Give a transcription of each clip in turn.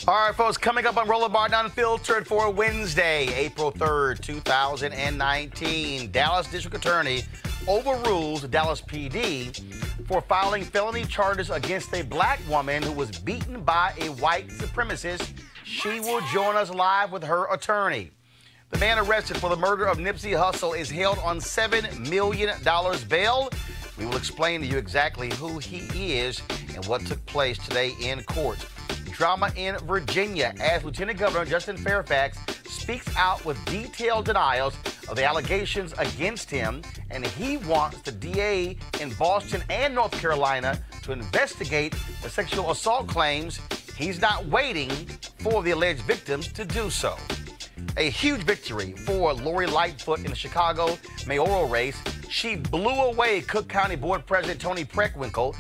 All right, folks, coming up on Roland Barnett Unfiltered for Wednesday, April 3rd, 2019. Dallas District Attorney overrules Dallas PD for filing felony charges against a black woman who was beaten by a white supremacist. She will join us live with her attorney. The man arrested for the murder of Nipsey Hussle is held on $7 million bail. We will explain to you exactly who he is and what took place today in court. Drama in Virginia as Lieutenant Governor Justin Fairfax speaks out with detailed denials of the allegations against him, and he wants the DA in Boston and North Carolina to investigate the sexual assault claims. He's not waiting for the alleged victims to do so. A huge victory for Lori Lightfoot in the Chicago mayoral race. She blew away Cook County Board President Tony Preckwinkle.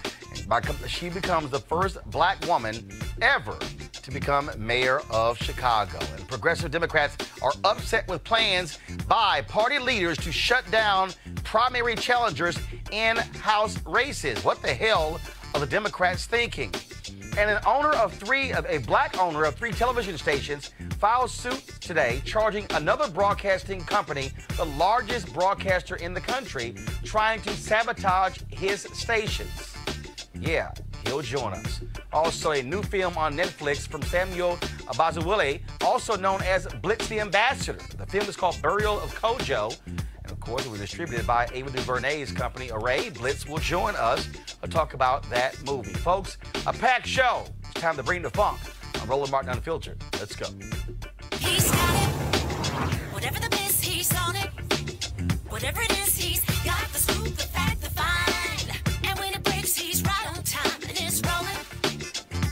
She becomes the first black woman ever to become mayor of Chicago. And progressive Democrats are upset with plans by party leaders to shut down primary challengers in House races. What the hell are the Democrats thinking? And a black owner of 3 television stations filed suit today charging another broadcasting company, the largest broadcaster in the country, trying to sabotage his stations. Yeah, he'll join us. Also, a new film on Netflix from Samuel Abazuwile, also known as Blitz the Ambassador. The film is called Burial of Kojo. And of course, it was distributed by Ava DuVernay's company, Array. Blitz will join us to talk about that movie. Folks, a packed show. It's time to bring the funk. I'm Roland Martin Unfiltered. Let's go. He's got it. Whatever the miss, he's on it. Whatever it is, he's got the scoop, the fact, the find. And when it breaks, he's right on time and it's rolling.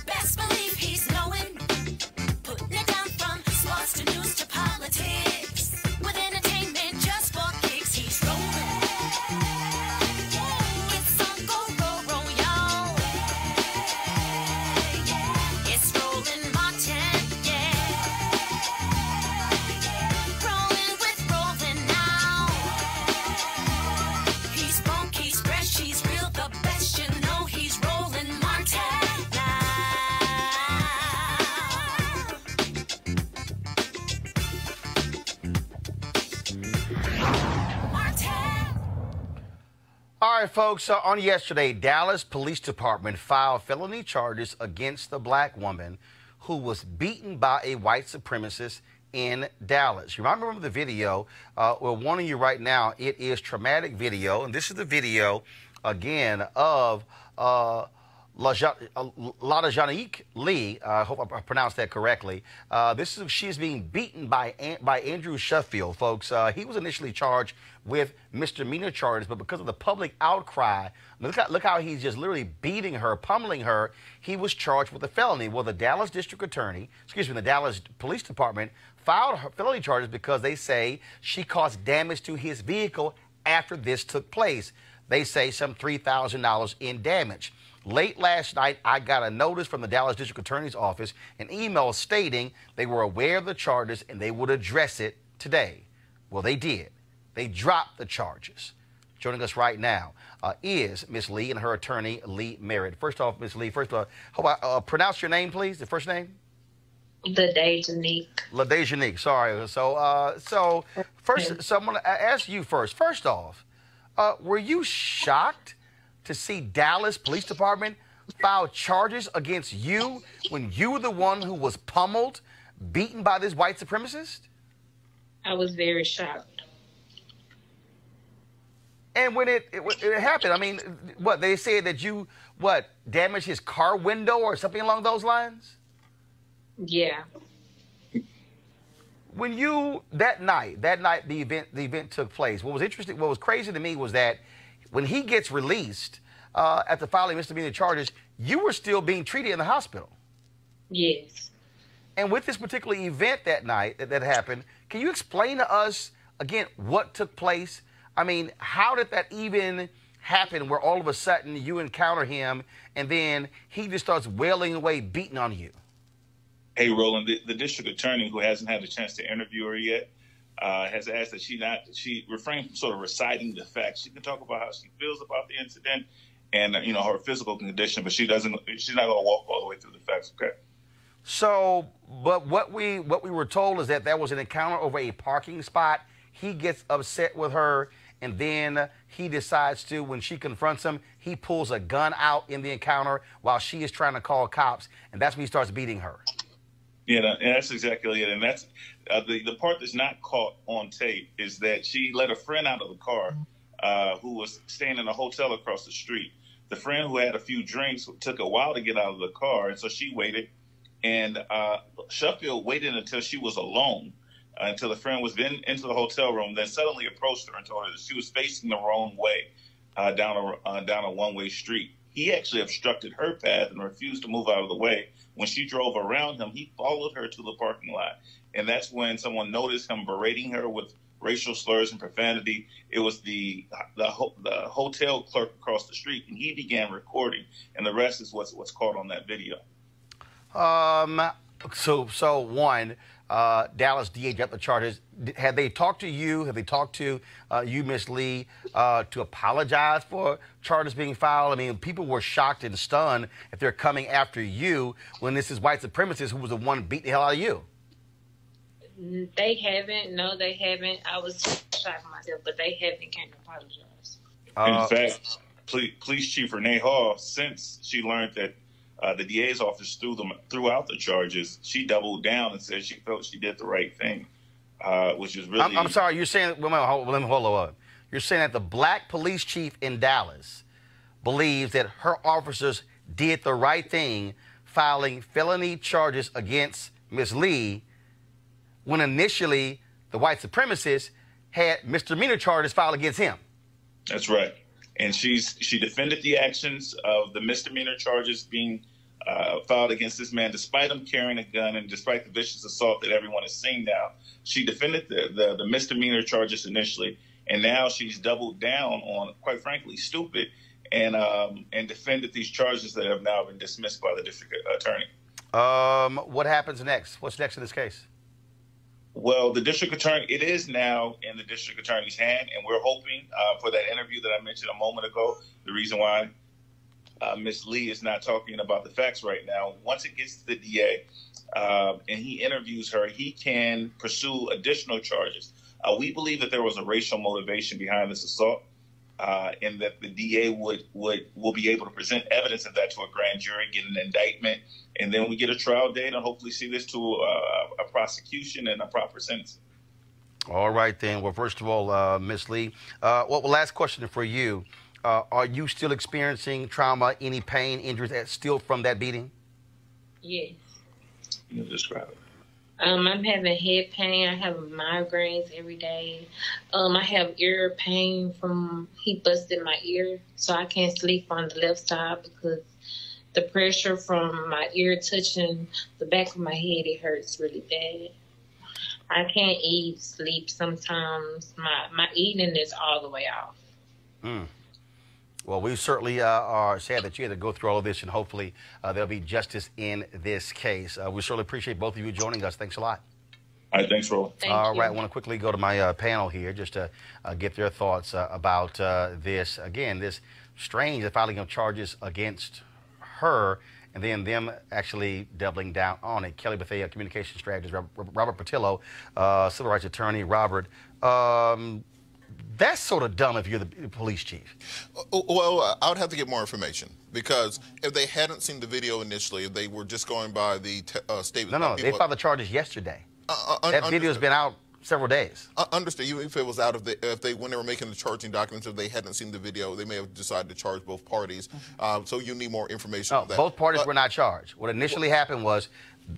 Best believe he's knowing. Putting it down from sports to news to politics. With entertainment just for kicks, he's rolling. It's on go, roll, y'all. It's Roland Martin, yeah. Rolling with Roland now. He's funk, he's fresh, he's real, the best, you know he's Roland Martin now. Martin. All right, folks, on yesterday, Dallas Police Department filed felony charges against the black woman who was beaten by a white supremacist in Dallas. You might remember the video. We're warning you right now, it is traumatic video, and this is the video, again, of LaJanique Lee. I hope I pronounced that correctly. She's being beaten by Andrew Sheffield, folks. He was initially charged with misdemeanor charges, but because of the public outcry, look how he's just literally beating her, pummeling her. He was charged with a felony. Well, the Dallas the Dallas Police Department filed her felony charges because they say she caused damage to his vehicle after this took place. They say some $3,000 in damage. Late last night, I got a notice from the Dallas District Attorney's Office, an email stating they were aware of the charges and they would address it today. Well, they did. They dropped the charges. Joining us right now is Miss Lee and her attorney, Lee Merritt. First off, Miss Lee, hope I pronounce your name, please, the first name? LaDejanique, sorry. So I'm going to ask you first. First off, were you shocked to see Dallas Police Department file charges against you when you were the one who was pummeled, beaten by this white supremacist? I was very shocked. And when it happened, I mean, what, they said that you, damaged his car window or something along those lines? Yeah. When you, that night the event took place, what was crazy to me was that when he gets released after filing misdemeanor charges, you were still being treated in the hospital. Yes. And with this particular event that night that happened, can you explain to us, again, what took place? I mean, how did that even happen where all of a sudden you encounter him and then he just starts wailing away, beating on you? Hey, Roland, the district attorney, who hasn't had a chance to interview her yet, has asked that she refrain from sort of reciting the facts. She can talk about how she feels about the incident and, her physical condition, but she's not going to walk all the way through the facts, okay? So, but what we were told is that there was an encounter over a parking spot. He gets upset with her, and then he decides to, when she confronts him, he pulls a gun out in the encounter while she is trying to call cops, and that's when he starts beating her. Yeah, and that's exactly it. And that's the part that's not caught on tape is that she let a friend out of the car who was staying in a hotel across the street. The friend who had a few drinks took a while to get out of the car, and so she waited. And Sheffield waited until she was alone, until the friend was then into the hotel room, then suddenly approached her and told her that she was facing the wrong way down a one-way street. He actually obstructed her path and refused to move out of the way. When she drove around him, he followed her to the parking lot. And that's when someone noticed him berating her with racial slurs and profanity. It was the hotel clerk across the street, and he began recording. And the rest is what's caught on that video. So one, Dallas DA got the charges. Have they talked to you? Have they talked to you, Miss Lee, to apologize for charges being filed? I mean, people were shocked and stunned if they're coming after you when this is white supremacists who was the one beat the hell out of you. They haven't. No, they haven't. I was shocked myself, but they haven't came to apologize. In fact, Police Chief Renee Hall, since she learned that the DA's office threw out the charges, she doubled down and said she felt she did the right thing, which is really... I'm sorry, you're saying... Let me hold on. You're saying that the black police chief in Dallas believes that her officers did the right thing filing felony charges against Ms. Lee when initially the white supremacists had misdemeanor charges filed against him. That's right. And she defended the actions of the misdemeanor charges being filed against this man, despite him carrying a gun and despite the vicious assault that everyone is seeing now. She defended the misdemeanor charges initially, and now she's doubled down on, quite frankly, stupid, and defended these charges that have now been dismissed by the district attorney. What happens next? What's next in this case? Well, the district attorney, it is now in the district attorney's hand, and we're hoping for that interview that I mentioned a moment ago. The reason why Ms. Lee is not talking about the facts right now, once it gets to the DA and he interviews her, he can pursue additional charges. We believe that there was a racial motivation behind this assault, and that the DA will be able to present evidence of that to a grand jury, get an indictment, and then we get a trial date and hopefully see this to a prosecution and a proper sentence. All right, then. Well, first of all, Ms. Lee, last question for you. Are you still experiencing trauma, any pain, injuries still from that beating? Yes. You describe it. I'm having head pain. I have migraines every day. I have ear pain from he busted my ear, so I can't sleep on the left side because the pressure from my ear touching the back of my head, it hurts really bad. I can't eat, sleep sometimes. My eating is all the way off. Well, we certainly are sad that you had to go through all of this, and hopefully there'll be justice in this case. We certainly appreciate both of you joining us. Thanks a lot. All right, thanks, Roland. All right, I want to quickly go to my panel here just to get their thoughts about this. Again, this strange filing of charges against her and then them actually doubling down on it. Kelly Bethea, communication strategist, Robert Pattillo, civil rights attorney. Robert, that's sort of dumb if you're the police chief. Well, I would have to get more information, because if they hadn't seen the video initially, if they were just going by the statement. No, they filed the charges yesterday. That video's been out several days. Understood. Even if it was out of when they were making the charging documents, if they hadn't seen the video, they may have decided to charge both parties. So you need more information on that. Both parties were not charged. What initially happened was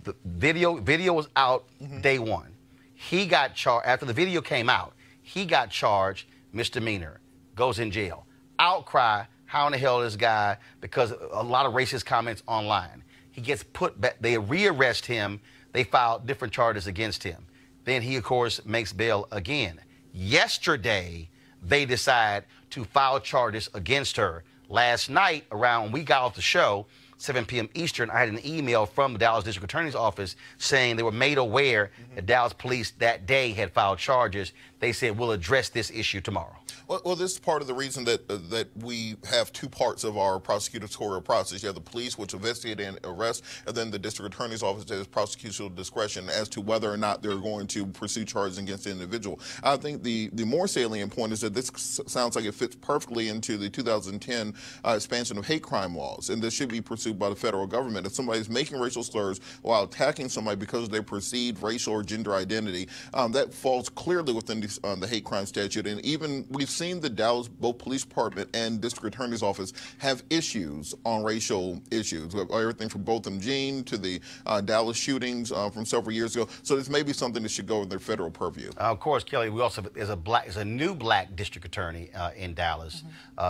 the video was out day one. He got charged after the video came out. He got charged misdemeanor, goes in jail. Outcry, how in the hell is this guy? Because a lot of racist comments online. He gets put back. They rearrest him. They file different charges against him. Then he, of course, makes bail again. Yesterday, they decide to file charges against her. Last night, around when we got off the show, 7 p.m. Eastern, I had an email from the Dallas District Attorney's Office saying they were made aware that Dallas police that day had filed charges. They said, we'll address this issue tomorrow. Well, this is part of the reason that we have two parts of our prosecutorial process. You have the police, which investigate and arrest, and then the district attorney's office has prosecutorial discretion as to whether or not they're going to pursue charges against the individual. I think the more salient point is that this sounds like it fits perfectly into the 2010 expansion of hate crime laws, and this should be pursued by the federal government. If somebody's making racial slurs while attacking somebody because of their perceived racial or gender identity, that falls clearly within the hate crime statute. And even we've seen the Dallas, both police department and district attorney's office have issues on racial issues. We have everything from Botham Jean to the Dallas shootings from several years ago. So this may be something that should go in their federal purview. Of course, Kelly, we also there's a new black district attorney in Dallas,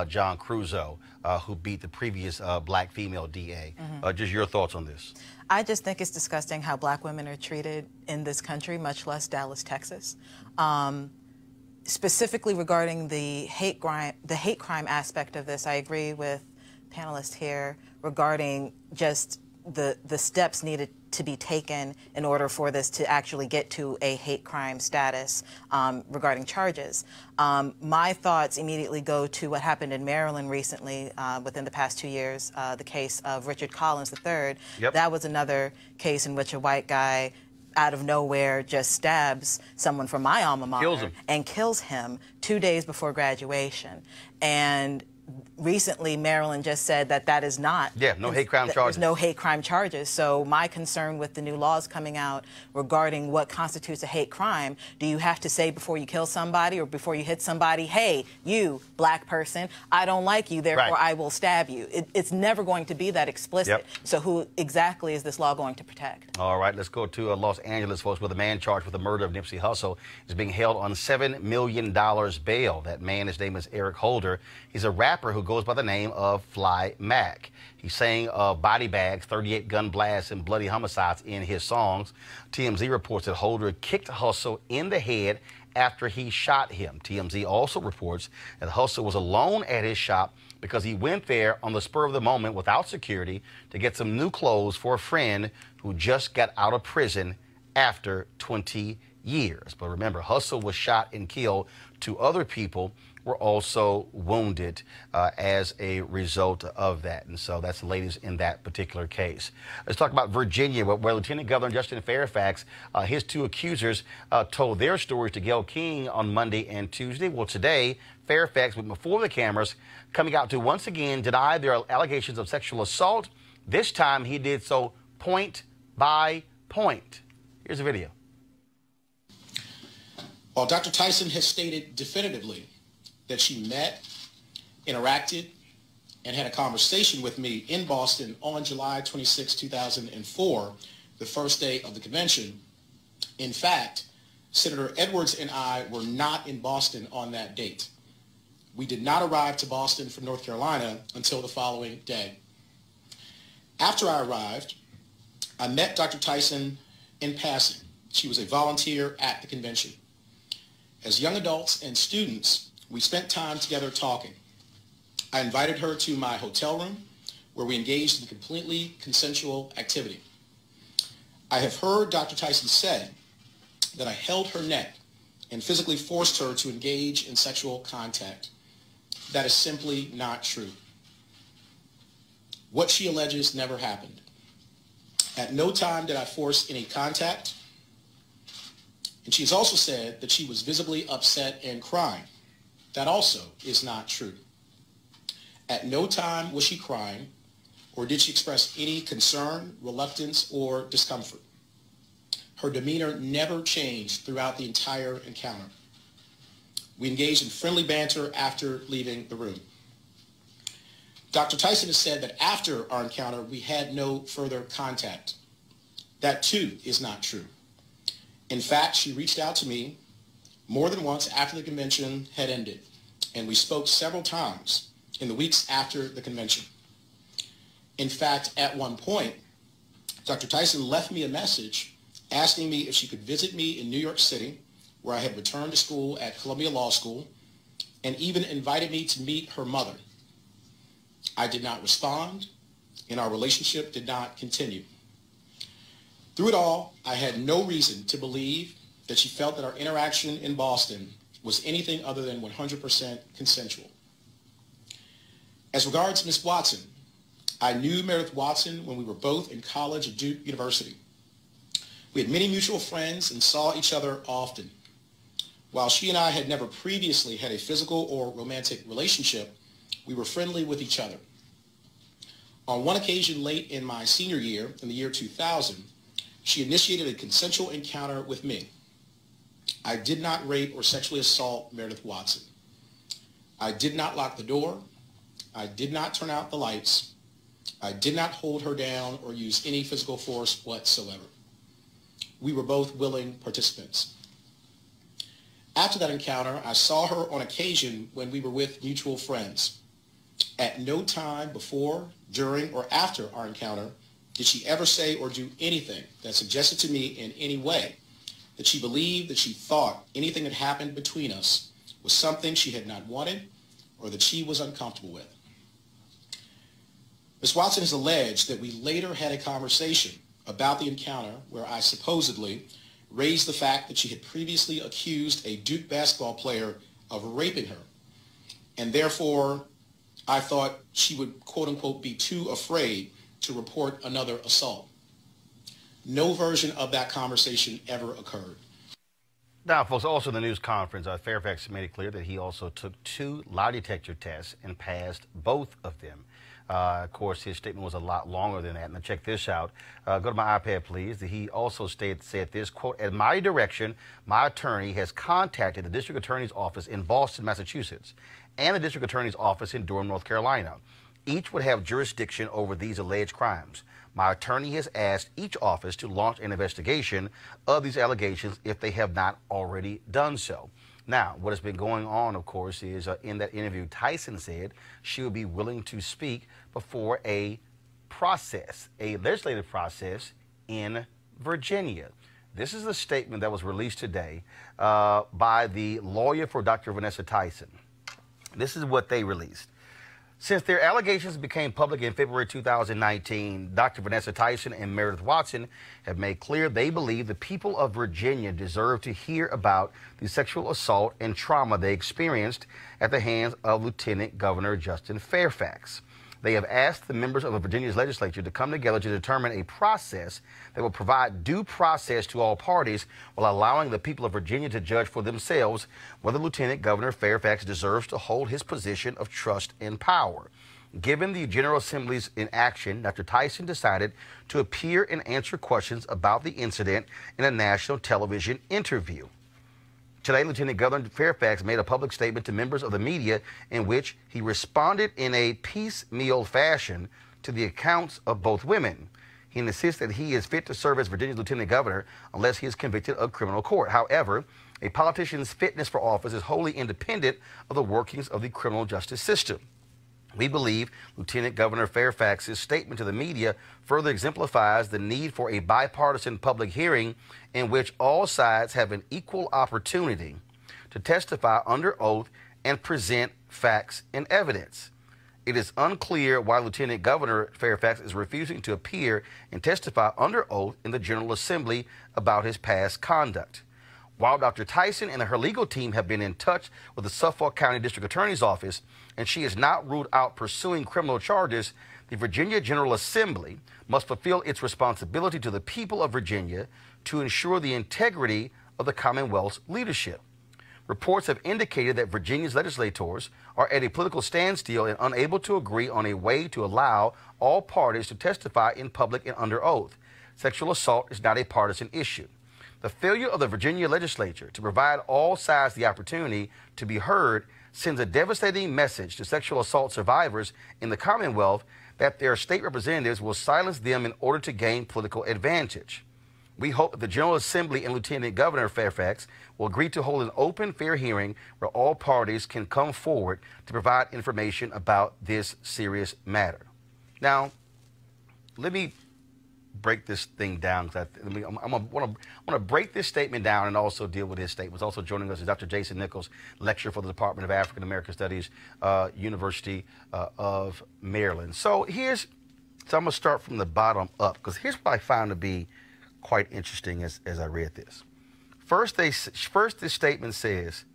John Cruz, who beat the previous black female DA. Just your thoughts on this? I just think it's disgusting how black women are treated in this country, much less Dallas, Texas. Specifically regarding the hate crime aspect of this, I agree with panelists here regarding just the steps needed to be taken in order for this to actually get to a hate crime status regarding charges. My thoughts immediately go to what happened in Maryland recently within the past 2 years, the case of Richard Collins III. Yep. That was another case in which a white guy out of nowhere just stabs someone from my alma mater and kills him 2 days before graduation. And recently, Maryland just said that that is not. Yeah, no hate crime charges. There's no hate crime charges. So my concern with the new laws coming out regarding what constitutes a hate crime, do you have to say before you kill somebody or before you hit somebody, hey, you, black person, I don't like you, therefore I will stab you. It's never going to be that explicit. So who exactly is this law going to protect? All right, let's go to Los Angeles, folks, where the man charged with the murder of Nipsey Hussle is being held on $7 million bail. That man, his name is Eric Holder. He's a rapper who goes by the name of Fly Mac. He sang body bags, 38 gun blasts, and bloody homicides in his songs. TMZ reports that Holder kicked Hussle in the head after he shot him. TMZ also reports that Hussle was alone at his shop because he went there on the spur of the moment without security to get some new clothes for a friend who just got out of prison after 20 years. But remember, Hussle was shot and killed. 2 other people were also wounded as a result of that. And so that's the latest in that particular case. Let's talk about Virginia, where Lieutenant Governor Justin Fairfax, his 2 accusers told their stories to Gayle King on Monday and Tuesday. Well, today, Fairfax went before the cameras, coming out to once again deny their allegations of sexual assault. This time, he did so point by point. Here's a video. While Dr. Tyson has stated definitively that she met, interacted, and had a conversation with me in Boston on July 26, 2004, the first day of the convention. In fact, Senator Edwards and I were not in Boston on that date. We did not arrive to Boston from North Carolina until the following day. After I arrived, I met Dr. Tyson in passing. She was a volunteer at the convention. As young adults and students, we spent time together talking. I invited her to my hotel room where we engaged in completely consensual activity. I have heard Dr. Tyson say that I held her neck and physically forced her to engage in sexual contact. That is simply not true. What she alleges never happened. At no time did I force any contact. And she has also said that she was visibly upset and crying. That also is not true. At no time was she crying, or did she express any concern, reluctance, or discomfort. Her demeanor never changed throughout the entire encounter. We engaged in friendly banter after leaving the room. Dr. Tyson has said that after our encounter, we had no further contact. That too is not true. In fact, she reached out to me more than once after the convention had ended, and we spoke several times in the weeks after the convention. In fact, at one point, Dr. Tyson left me a message asking me if she could visit me in New York City, where I had returned to school at Columbia Law School, and even invited me to meet her mother. I did not respond, and our relationship did not continue. Through it all, I had no reason to believe that she felt that our interaction in Boston was anything other than 100% consensual. As regards Ms. Watson, I knew Meredith Watson when we were both in college at Duke University. We had many mutual friends and saw each other often. While she and I had never previously had a physical or romantic relationship, we were friendly with each other. On one occasion late in my senior year, in the year 2000, she initiated a consensual encounter with me. I did not rape or sexually assault Meredith Watson. I did not lock the door. I did not turn out the lights. I did not hold her down or use any physical force whatsoever. We were both willing participants. After that encounter, I saw her on occasion when we were with mutual friends. At no time before, during, or after our encounter did she ever say or do anything that suggested to me in any way that she believed, that she thought anything that happened between us was something she had not wanted or that she was uncomfortable with. Ms. Watson has alleged that we later had a conversation about the encounter where I supposedly raised the fact that she had previously accused a Duke basketball player of raping her, and therefore I thought she would, quote unquote, be too afraid to report another assault. No version of that conversation ever occurred. Now, folks, also in the news conference, Fairfax made it clear that he also took 2 lie detector tests and passed both of them. Of course, his statement was a lot longer than that. And check this out. Go to my iPad, please. He also said this, quote, "At my direction, my attorney has contacted the district attorney's office in Boston, Massachusetts, and the district attorney's office in Durham, North Carolina. Each would have jurisdiction over these alleged crimes. My attorney has asked each office to launch an investigation of these allegations if they have not already done so." Now, what has been going on, of course, is in that interview, Tyson said she would be willing to speak before a process, a legislative process in Virginia. This is a statement that was released today by the lawyer for Dr. Vanessa Tyson. This is what they released. Since their allegations became public in February 2019, Dr. Vanessa Tyson and Meredith Watson have made clear they believe the people of Virginia deserve to hear about the sexual assault and trauma they experienced at the hands of Lieutenant Governor Justin Fairfax. They have asked the members of Virginia's legislature to come together to determine a process that will provide due process to all parties while allowing the people of Virginia to judge for themselves whether Lieutenant Governor Fairfax deserves to hold his position of trust and power. Given the General Assembly's inaction, Dr. Tyson decided to appear and answer questions about the incident in a national television interview. Today, Lieutenant Governor Fairfax made a public statement to members of the media in which he responded in a piecemeal fashion to the accounts of both women. He insists that he is fit to serve as Virginia's lieutenant governor unless he is convicted of criminal court. However, a politician's fitness for office is wholly independent of the workings of the criminal justice system. We believe Lieutenant Governor Fairfax's statement to the media further exemplifies the need for a bipartisan public hearing in which all sides have an equal opportunity to testify under oath and present facts and evidence. It is unclear why Lieutenant Governor Fairfax is refusing to appear and testify under oath in the General Assembly about his past conduct. While Dr. Tyson and her legal team have been in touch with the Suffolk County District Attorney's Office, and she has not ruled out pursuing criminal charges, the Virginia General Assembly must fulfill its responsibility to the people of Virginia to ensure the integrity of the Commonwealth's leadership. Reports have indicated that Virginia's legislators are at a political standstill and unable to agree on a way to allow all parties to testify in public and under oath. Sexual assault is not a partisan issue. The failure of the Virginia legislature to provide all sides the opportunity to be heard sends a devastating message to sexual assault survivors in the Commonwealth that their state representatives will silence them in order to gain political advantage. We hope that the General Assembly and Lieutenant Governor Fairfax will agree to hold an open, fair hearing where all parties can come forward to provide information about this serious matter. Now, let me break this thing down. I'm going to break this statement down and also deal with his statements. Also joining us is Dr. Jason Nichols, lecturer for the Department of African American Studies, University of Maryland. So I'm going to start from the bottom up, because here's what I found to be quite interesting as I read this. First, this statement says,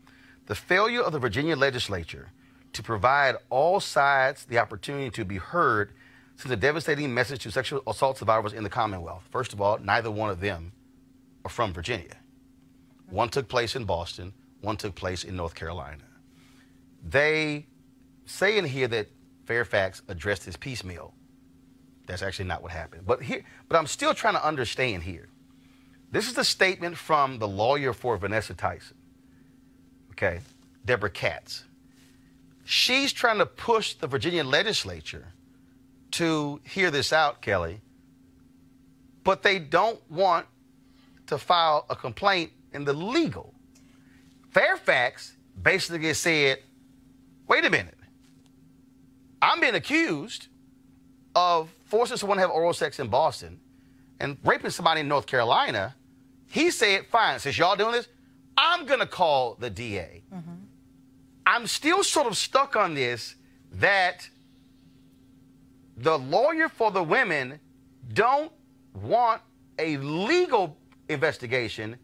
The failure of the Virginia legislature to provide all sides the opportunity to be heard sends a devastating message to sexual assault survivors in the Commonwealth. First of all, neither one of them are from Virginia. One took place in Boston, one took place in North Carolina. They say in here that Fairfax addressed his piecemeal. That's actually not what happened. But I'm still trying to understand here. This is the statement from the lawyer for Vanessa Tyson, okay, Deborah Katz. She's trying to push the Virginia legislature to hear this out, Kelly, but they don't want to file a complaint in the legal. Fairfax basically said, wait a minute, I'm being accused of forcing someone to have oral sex in Boston and raping somebody in North Carolina. He said, fine, since y'all doing this, I'm going to call the DA. Mm-hmm. I'm still sort of stuck on this, that the lawyer for the women don't want a legal investigation.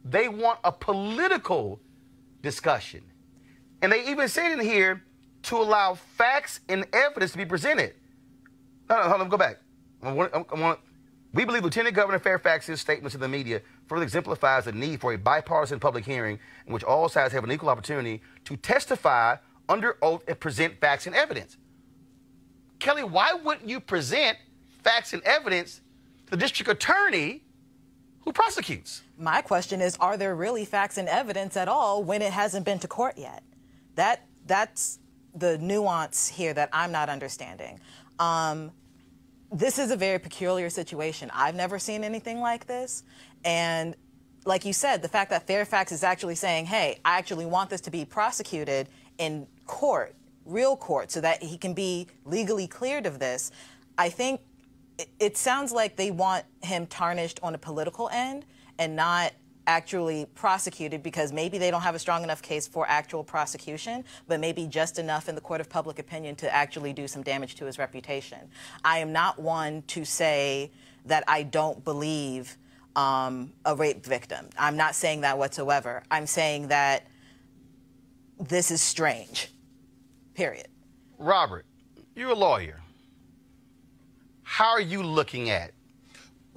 They want a political discussion. And they even said in here to allow facts and evidence to be presented. No, hold on, go back. We believe Lieutenant Governor Fairfax's statements to the media further exemplifies the need for a bipartisan public hearing in which all sides have an equal opportunity to testify under oath and present facts and evidence. Kelly, why wouldn't you present facts and evidence to the district attorney who prosecutes? My question is, are there really facts and evidence at all when it hasn't been to court yet? That's the nuance here that I'm not understanding. This is a very peculiar situation. I've never seen anything like this. And like you said, the fact that Fairfax is actually saying, hey, I actually want this to be prosecuted in court, real court, so that he can be legally cleared of this, I think it sounds like they want him tarnished on a political end and not actually prosecuted, because maybe they don't have a strong enough case for actual prosecution, but maybe just enough in the court of public opinion to actually do some damage to his reputation. I am not one to say that I don't believe a rape victim. I'm not saying that whatsoever. I'm saying that this is strange, period. Robert, you're a lawyer. How are you looking at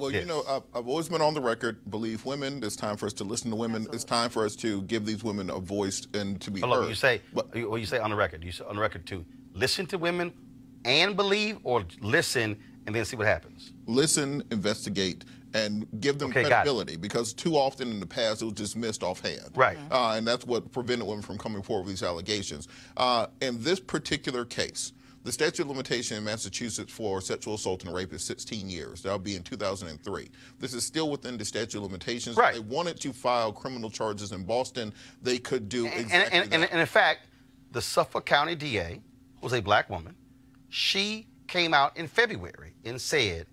Well, yes. you know, I've always been on the record, believe women. It's time for us to listen to women. Absolutely. It's time for us to give these women a voice and to be Hold on, heard. you say on the record. You say on the record to listen to women and believe, or listen and then see what happens? Listen, investigate, and give them credibility, because too often in the past it was dismissed offhand. Right. And that's what prevented women from coming forward with these allegations. In this particular case, the statute of limitation in Massachusetts for sexual assault and rape is 16 years. That'll be in 2003. This is still within the statute of limitations. Right. If they wanted to file criminal charges in Boston, they could do exactly that. And in fact, the Suffolk County DA was a black woman. She came out in February and said,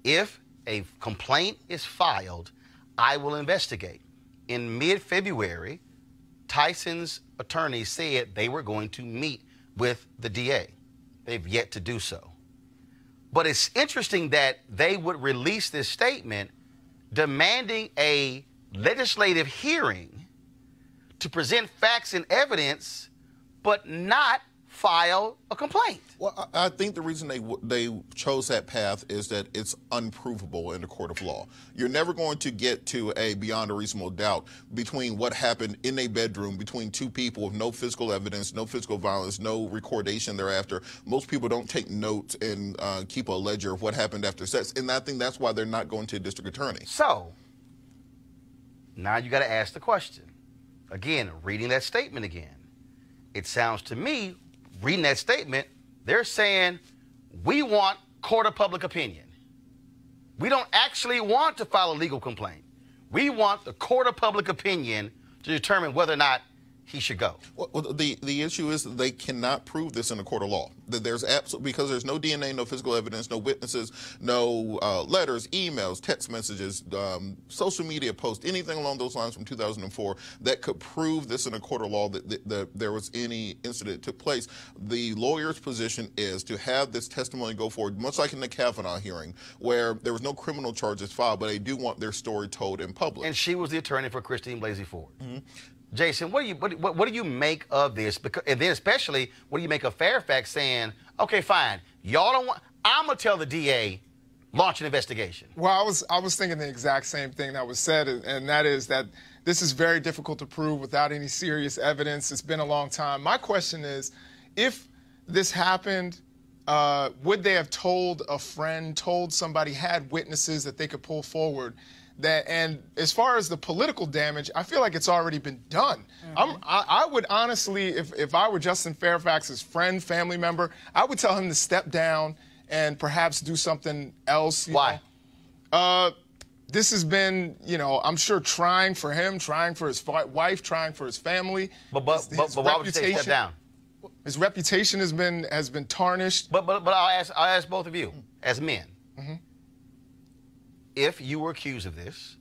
if a complaint is filed, I will investigate. In mid-February, Tyson's attorney said they were going to meet with the DA. They've yet to do so. But it's interesting that they would release this statement demanding a legislative hearing to present facts and evidence, but not file a complaint. Well, I think the reason they chose that path is that it's unprovable in the court of law. You're never going to get to a beyond a reasonable doubt between what happened in a bedroom between two people with no physical evidence, no physical violence, no recordation thereafter. Most people don't take notes and keep a ledger of what happened after sex, and I think that's why they're not going to a district attorney. So, now you got to ask the question. Again, reading that statement again, it sounds to me, reading that statement, they're saying, we want court of public opinion. We don't actually want to file a legal complaint. We want the court of public opinion to determine whether or not he should go. Well, the issue is that they cannot prove this in a court of law. That there's because there's no DNA, no physical evidence, no witnesses, no letters, emails, text messages, social media posts, anything along those lines from 2004 that could prove this in a court of law that there was any incident that took place. The lawyer's position is to have this testimony go forward, much like in the Kavanaugh hearing, where there was no criminal charges filed, but they do want their story told in public. And she was the attorney for Christine Blasey Ford. Mm-hmm. Jason, what do you make of this? Because, and then especially, what do you make of Fairfax saying, okay, fine, y'all don't want, I'm going to tell the DA, launch an investigation? Well, I was thinking the exact same thing that was said, and that is that this is very difficult to prove without any serious evidence. It's been a long time. My question is, if this happened, would they have told a friend, told somebody, had witnesses that they could pull forward? And as far as the political damage, I feel like it's already been done. I would honestly, if I were Justin Fairfax's friend, family member, I would tell him to step down and perhaps do something else. Why? This has been, I'm sure trying for him, trying for his wife, trying for his family. But why would you say step down? His reputation has been tarnished. But I'll ask both of you, as men. If you were accused of this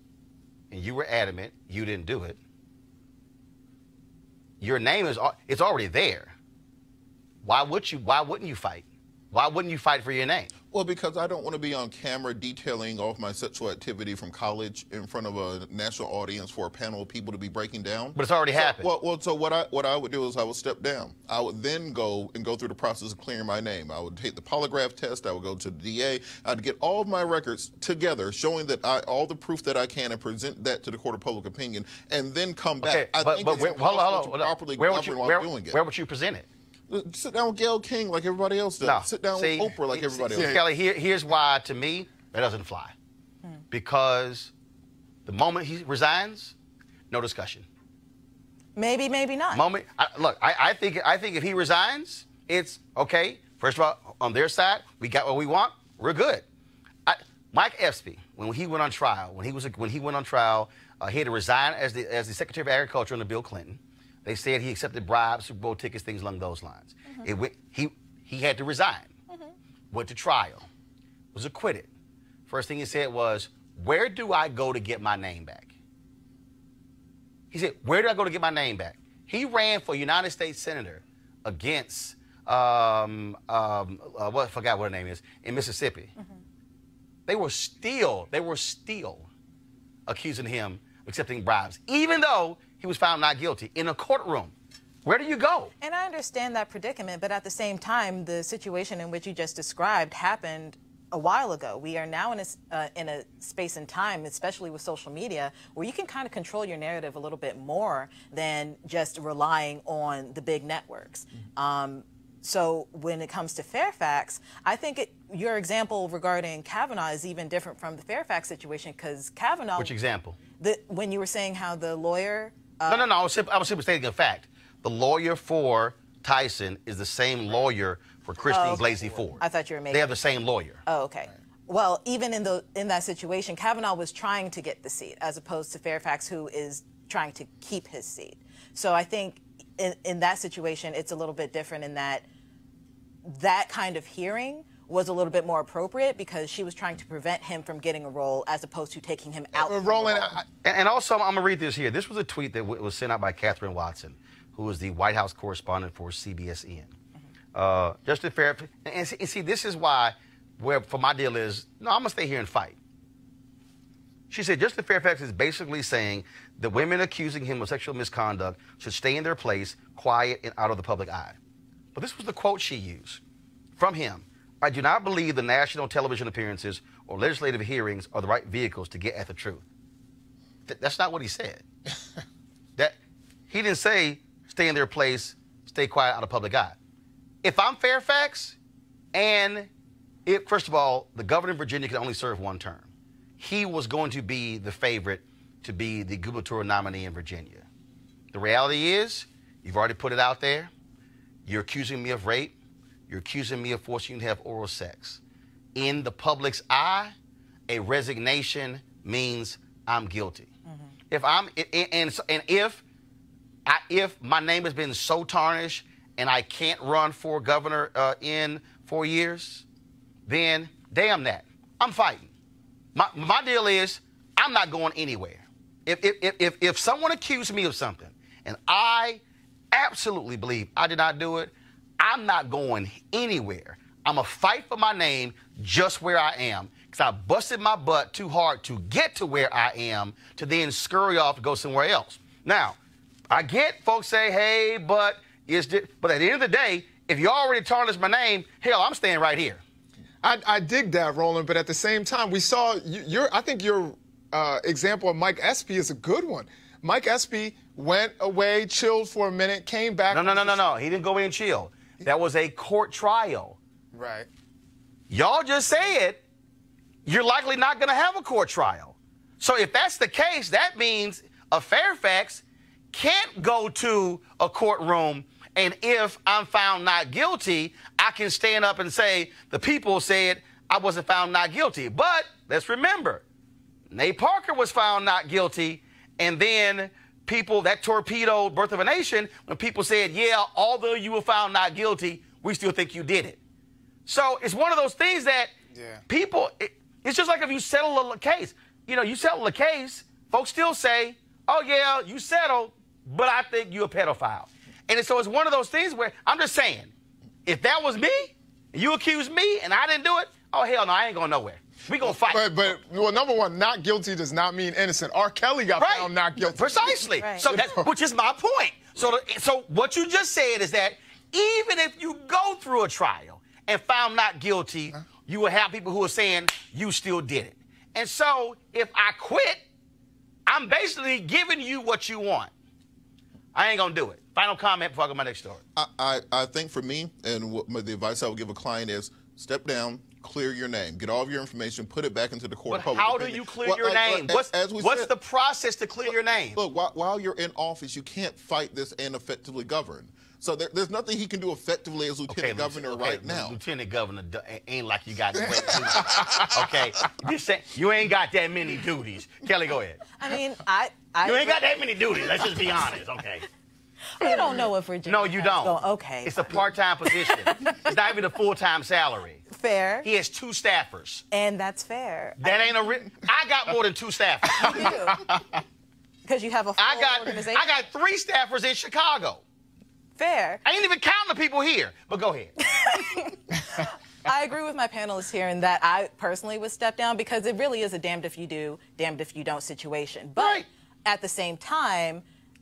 and you were adamant you didn't do it, your name it's already there. Why wouldn't you fight? Why wouldn't you fight for your name? Well, because I don't want to be on camera detailing off my sexual activity from college in front of a national audience for a panel of people to be breaking down. But it's already happened. So what I would do is I would step down. I would then go through the process of clearing my name. I would take the polygraph test. I would go to the DA. I'd get all of my records together, showing that all the proof that I can, and present that to the court of public opinion, and then come back. Okay, where would you present it? Sit down with Gayle King like everybody else does. No. Sit down with Oprah like everybody else. Kelly, here's why, to me, that doesn't fly. Because the moment he resigns, no discussion. Maybe, maybe not. I think if he resigns, it's okay. First of all, on their side, we got what we want. We're good. Mike Espy, when he went on trial, he had to resign as the Secretary of Agriculture under Bill Clinton. They said he accepted bribes, Super Bowl tickets, things along those lines. He had to resign. Went to trial. Was acquitted. First thing he said was, where do I go to get my name back? He said, where do I go to get my name back? He ran for United States Senator against, I forgot what her name is, in Mississippi. They were still accusing him of accepting bribes, even though he was found not guilty in a courtroom. Where do you go? And I understand that predicament, but at the same time, the situation in which you just described happened a while ago. We are now in a space and time, especially with social media, where you can kind of control your narrative a little bit more than just relying on the big networks. So when it comes to Fairfax, I think your example regarding Kavanaugh is even different from the Fairfax situation, because Kavanaugh... Which example? When you were saying how the lawyer... No, I was simply stating a fact. The lawyer for Tyson is the same lawyer for Christine Blasey Ford. I thought you were making... They have the same lawyer. Oh, okay. Well, even in that situation, Kavanaugh was trying to get the seat, as opposed to Fairfax, who is trying to keep his seat. So I think in that situation, it's a little bit different in that kind of hearing was a little bit more appropriate, because she was trying to prevent him from getting a role as opposed to taking him out. Roland, and also, I'm going to read this here. This was a tweet that was sent out by Catherine Watson, who is the White House correspondent for CBSN. Justin Fairfax, and see, this is why, for my deal is, no, I'm going to stay here and fight. She said, Justin Fairfax is basically saying that women accusing him of sexual misconduct should stay in their place, quiet and out of the public eye. But this was the quote she used from him. I do not believe the national television appearances or legislative hearings are the right vehicles to get at the truth. That's not what he said. He didn't say stay in their place, stay quiet out of public eye. If I'm Fairfax, and first of all, the governor of Virginia can only serve one term. He was going to be the favorite to be the gubernatorial nominee in Virginia. The reality is, you've already put it out there. You're accusing me of rape. You're accusing me of forcing you to have oral sex. In the public's eye, a resignation means I'm guilty. If my name has been so tarnished and I can't run for governor in 4 years, then damn that, I'm fighting. My deal is I'm not going anywhere. If someone accused me of something and I absolutely believe I did not do it, I'm not going anywhere. I'm going to fight for my name just where I am, because I busted my butt too hard to get to where I am to then scurry off to go somewhere else. Now, I get folks say, hey, but at the end of the day, if you already tarnished my name, hell, I'm staying right here. I dig that, Roland, but at the same time, we saw I think your example of Mike Espy is a good one. Mike Espy went away, chilled for a minute, came back. No. He didn't go away and chill. That was a court trial. Right. Y'all just said you're likely not going to have a court trial. So if that's the case, that means a Fairfax can't go to a courtroom, and if I'm found not guilty, I can stand up and say the people said I wasn't found not guilty. But let's remember, Nate Parker was found not guilty, and then people that torpedoed Birth of a Nation when people said, yeah, although you were found not guilty, we still think you did it. So it's one of those things that people, it's just like if you settle a case. You know, you settle a case, folks still say, oh, yeah, you settled, but I think you're a pedophile. And so it's one of those things where I'm just saying, if that was me, and you accused me, and I didn't do it, oh, hell no, I ain't going nowhere. We gonna fight. But well, number one, not guilty does not mean innocent. R. Kelly got found not guilty. Precisely. Right. So that's, which is my point. So what you just said is that even if you go through a trial and found not guilty, you will have people who are saying you still did it. And so if I quit, I'm basically giving you what you want. I ain't gonna do it. Final comment before I go to my next story. I think for me, and the advice I would give a client is step down, clear your name, get all of your information, put it back into the court. But how do you clear your name? What's the process to clear your name? Look, while you're in office, you can't fight this and effectively govern. So there's nothing he can do effectively as lieutenant governor right now. Lieutenant governor ain't like you got great duties. Okay, you ain't got that many duties. Kelly, go ahead. I mean, you ain't got that many duties. Let's just be honest. Okay. You don't know what Virginia. No, you don't. Okay. It's a part-time position. It's not even a full-time salary. Fair. He has 2 staffers. And that's fair. That ain't I got more than 2 staffers. You do. Because you have a full organization. I got 3 staffers in Chicago. Fair. I ain't even counting the people here. But go ahead. I agree with my panelists here in that I personally would step down because it really is a damned if you do, damned if you don't situation. But at the same time,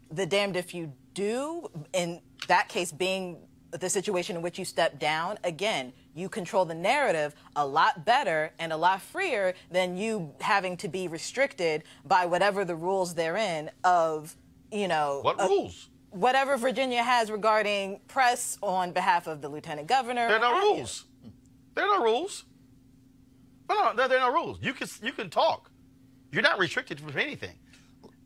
the damned if you do, in that case being the situation in which you step down, again, you control the narrative a lot better and a lot freer than you having to be restricted by whatever the rules therein of, you know. What rules? Whatever Virginia has regarding press on behalf of the lieutenant governor. There are no rules. There are no rules. No, there are no rules. You can talk. You're not restricted from anything.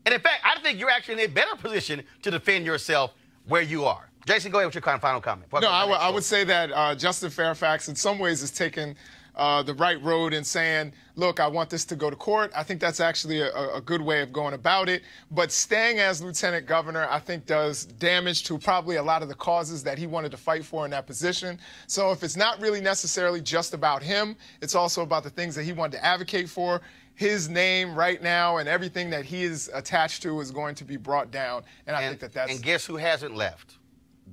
And in fact, I think you're actually in a better position to defend yourself where you are. Jason, go ahead with your final comment. No, I would say that Justin Fairfax in some ways is taking the right road and saying, look, I want this to go to court. I think that's actually a good way of going about it. But staying as lieutenant governor, I think, does damage to probably a lot of the causes that he wanted to fight for in that position. So if it's not really necessarily just about him, it's also about the things that he wanted to advocate for. His name right now and everything that he is attached to is going to be brought down. And I think that's... And guess who hasn't left?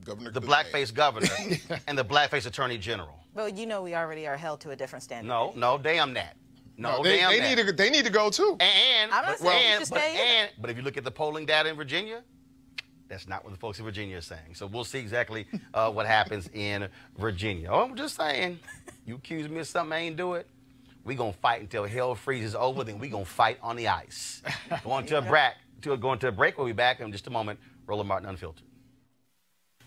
Governor the blackface governor and the blackface attorney general. Well, you know we already are held to a different standard. No, damn that. They need to go too. But if you look at the polling data in Virginia, that's not what the folks in Virginia are saying. So we'll see exactly what happens in Virginia. Oh, I'm just saying, you accuse me of something I ain't do it. We're going to fight until hell freezes over, then we're going to fight on the ice. Going to a break. We'll be back in just a moment. Roland Martin Unfiltered.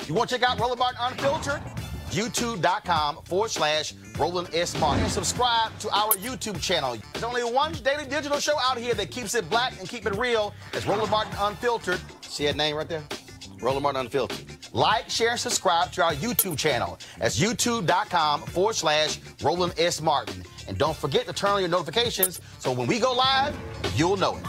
You want to check out Roland Martin Unfiltered? YouTube.com/Roland S. Martin. And subscribe to our YouTube channel. There's only one daily digital show out here that keeps it black and keep it real. It's Roland Martin Unfiltered. See that name right there? Roland Martin Unfiltered. Like, share, and subscribe to our YouTube channel. That's YouTube.com/Roland S. Martin. And don't forget to turn on your notifications so when we go live, you'll know it.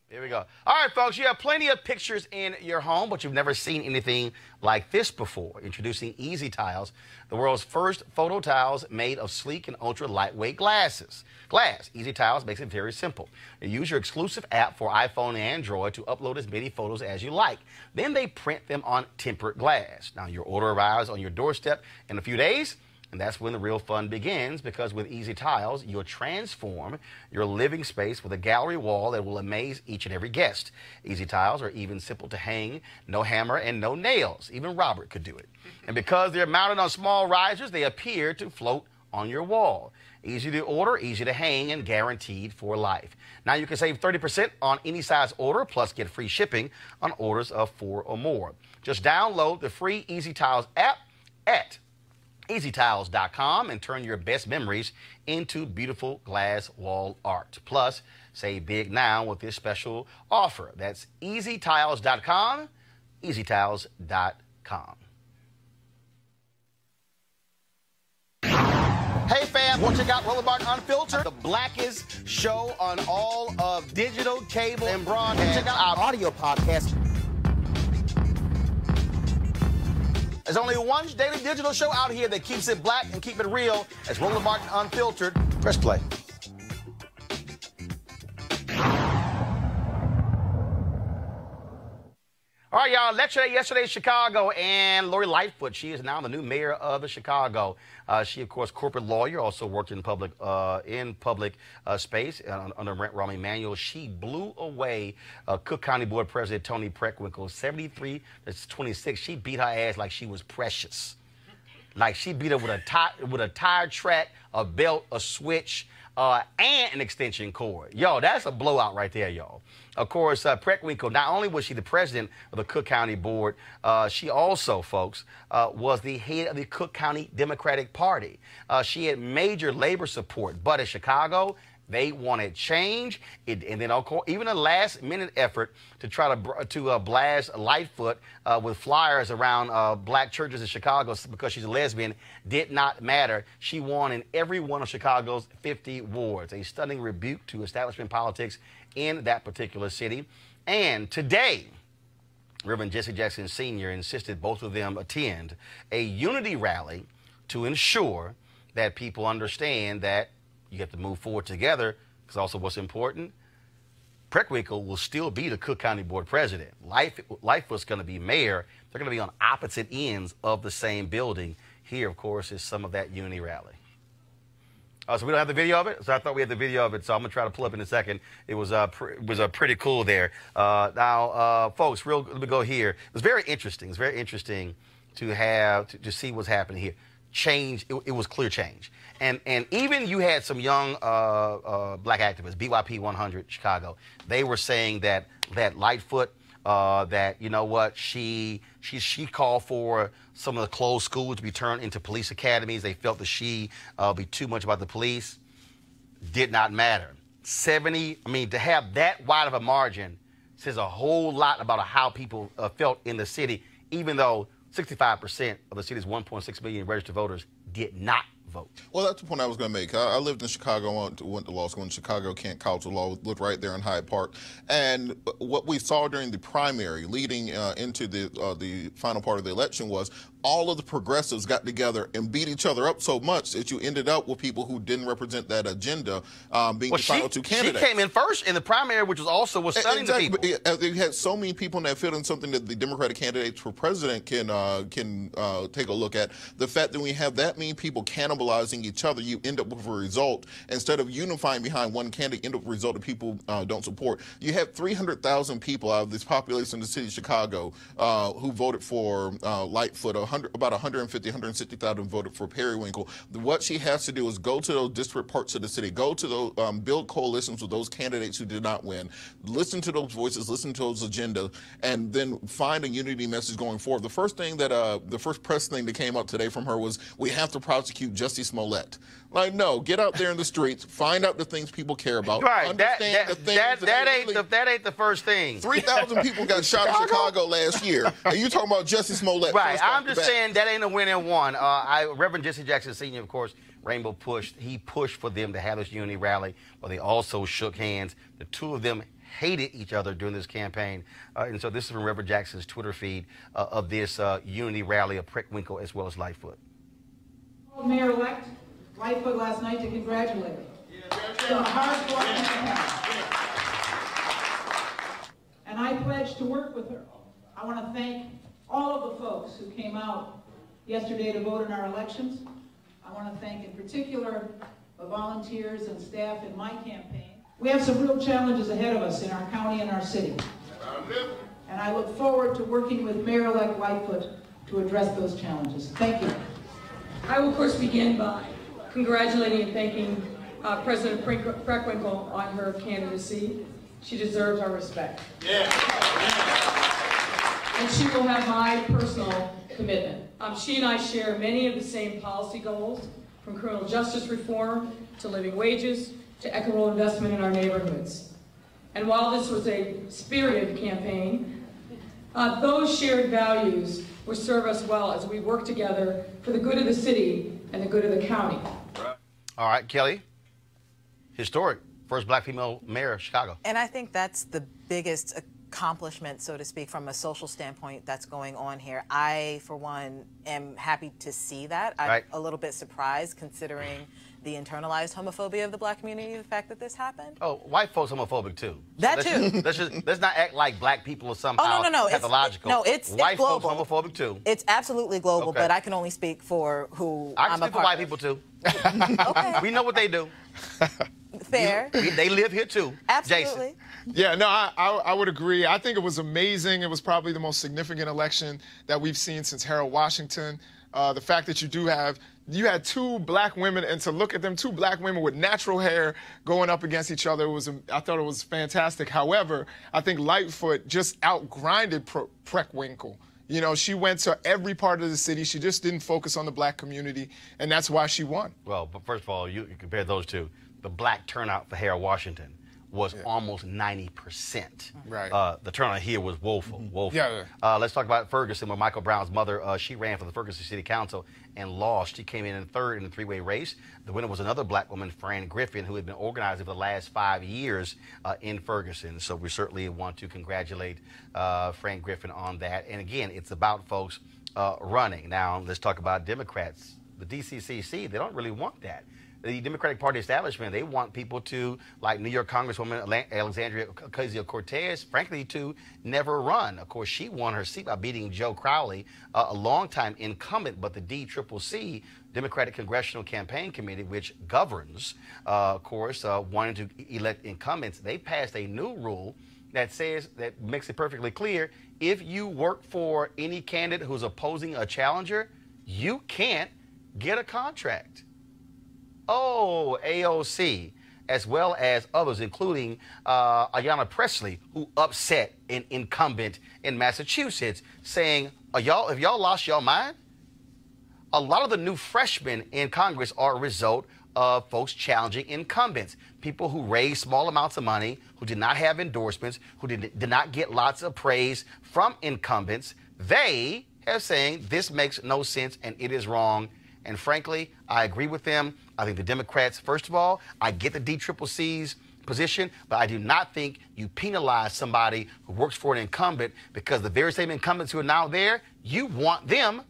Here we go. All right, folks, you have plenty of pictures in your home, but you've never seen anything like this before. Introducing Easy Tiles, the world's first photo tiles made of sleek and ultra lightweight glass. Easy Tiles makes it very simple. You use your exclusive app for iPhone and Android to upload as many photos as you like. Then they print them on tempered glass. Now, your order arrives on your doorstep in a few days, And that's when the real fun begins, because with Easy Tiles, you'll transform your living space with a gallery wall that will amaze each and every guest. Easy Tiles are even simple to hang, no hammer and no nails. Even Robert could do it. And because they're mounted on small risers, they appear to float on your wall. Easy to order, easy to hang, and guaranteed for life. Now you can save 30% on any size order, plus get free shipping on orders of 4 or more. Just download the free Easy Tiles app at EasyTiles.com and turn your best memories into beautiful glass wall art. Plus, save big now with this special offer. That's EasyTiles.com, EasyTiles.com. Hey fam, want to check out Roland Unfiltered, the blackest show on all of digital, cable, and broadcast. Check out our audio podcast. There's only one daily digital show out here that keeps it black and keep it real. It's Roland Martin Unfiltered. Press play. All right, y'all. Lecture day yesterday in Chicago, and Lori Lightfoot, she is now the new mayor of Chicago. She, of course, corporate lawyer, also worked in public space under Rahm Emanuel. She blew away Cook County Board President Toni Preckwinkle 73-26. She beat her ass like she was precious. Like she beat her with a tire track, a belt, a switch, and an extension cord. Yo, that's a blowout right there, y'all. Of course, Preckwinkle, not only was she the president of the Cook County Board, she also, folks, was the head of the Cook County Democratic Party. She had major labor support, but in Chicago, they wanted change. And then, of course, even a last-minute effort to try to blast Lightfoot with flyers around black churches in Chicago because she's a lesbian did not matter. She won in every one of Chicago's 50 wards, a stunning rebuke to establishment politics in that particular city. And today, Reverend Jesse Jackson Sr. insisted both of them attend a unity rally to ensure that people understand that you have to move forward together, because also what's important, Preckwinkle will still be the Cook County Board President. Lightfoot's going to be mayor. They're going to be on opposite ends of the same building. Here, of course, is some of that unity rally. So we don't have the video of it, so I thought we had the video of it, so I'm going to try to pull up in a second. It was pretty cool there. Now, folks, let me go here. It was very interesting. It's very interesting to see what's happening here. Change, it was clear change. And even you had some young black activists, BYP 100 Chicago, they were saying that Lightfoot, that, you know what, she called for some of the closed schools to be turned into police academies. They felt that she be too much about the police. Did not matter. To have that wide of a margin says a whole lot about how people felt in the city, even though 65% of the city's 1.6 million registered voters did not vote. Well, that's the point I was going to make. I lived in Chicago, went to law school in Chicago, Kent College of Law, lived right there in Hyde Park. And what we saw during the primary leading into the final part of the election was all of the progressives got together and beat each other up so much that you ended up with people who didn't represent that agenda being the final two candidates. She came in first in the primary, which was also stunning to people. You had so many people in that field, and something that the Democratic candidates for president can take a look at. The fact that we have that many people cannibalizing each other, you end up with a result. Instead of unifying behind one candidate, you end up with a result that people don't support. You have 300,000 people out of this population in the city of Chicago who voted for Lightfoot. About 150, 160,000 voted for Periwinkle. What she has to do is go to those disparate parts of the city, go to those, build coalitions with those candidates who did not win, listen to those voices, listen to those agendas, and then find a unity message going forward. The first thing that, the first press thing that came up today from her was, we have to prosecute Jussie Smollett. Like, no, get out there in the streets, find out the things people care about. Right, understand the things that ain't the first thing. 3,000 people got shot in Chicago last year, and you talking about Jussie Smollett. Right, I'm just saying that ain't a win and one. Reverend Jesse Jackson Sr., of course, Rainbow pushed for them to have this unity rally, but they also shook hands. The two of them hated each other during this campaign. And so this is from Reverend Jackson's Twitter feed of this unity rally of Preckwinkle as well as Lightfoot. Mayor-elect Lightfoot last night to congratulate her. And I pledge to work with her. I want to thank all of the folks who came out yesterday to vote in our elections. I want to thank in particular the volunteers and staff in my campaign. We have some real challenges ahead of us in our county and our city. And I look forward to working with Mayor-elect Lightfoot to address those challenges. Thank you. I will, of course, begin by congratulating and thanking President Preckwinkle on her candidacy. She deserves our respect. Yeah. And she will have my personal commitment. She and I share many of the same policy goals, from criminal justice reform to living wages to equitable investment in our neighborhoods. And while this was a spirited campaign, those shared values will serve us well as we work together for the good of the city and the good of the county. All right, Kelly. Historic. First black female mayor of Chicago. And I think that's the biggest accomplishment, so to speak, from a social standpoint that's going on here. I, for one, am happy to see that. I'm a little bit surprised considering the internalized homophobia of the black community, the fact that this happened. Oh, white folks homophobic too. That too. Let's not act like black people are somehow pathological. It's white global. folks homophobic too. It's absolutely global, but I can only speak for who I'm a part of. I can speak for white people too. Okay. We know what they do. Fair. They live here too. Absolutely. Jason. Yeah, no, I would agree. I think it was amazing. It was probably the most significant election that we've seen since Harold Washington. The fact that you had two black women, and to look at them, two black women with natural hair going up against each other, I thought it was fantastic. However, I think Lightfoot just outgrinded Preckwinkle. You know, she went to every part of the city. She just didn't focus on the black community, and that's why she won. Well, but first of all, you compare those two. The black turnout for Harold Washington was almost 90%. Right. The turnout here was woeful. Yeah. Let's talk about Ferguson, where Michael Brown's mother, she ran for the Ferguson City Council and lost. She came in third in the three-way race. The winner was another black woman, Fran Griffin, who had been organizing for the last 5 years in Ferguson. So we certainly want to congratulate Fran Griffin on that. And again, it's about folks running. Now, let's talk about Democrats. The DCCC, they don't really want that. The Democratic Party establishment, they want people to, like New York Congresswoman Alexandria Ocasio-Cortez, frankly, to never run. Of course, she won her seat by beating Joe Crowley, a longtime incumbent, but the DCCC, Democratic Congressional Campaign Committee, which governs, of course, wanting to elect incumbents, they passed a new rule that makes it perfectly clear, if you work for any candidate who's opposing a challenger, you can't get a contract. Oh, AOC, as well as others, including Ayanna Pressley, who upset an incumbent in Massachusetts, saying, have y'all lost your mind? A lot of the new freshmen in Congress are a result of folks challenging incumbents, people who raised small amounts of money, who did not have endorsements, who did not get lots of praise from incumbents. They are saying this makes no sense and it is wrong. And frankly, I agree with them. I think the Democrats, first of all, I get the DCCC's position, but I do not think you penalize somebody who works for an incumbent, because the very same incumbents who are now there, you want them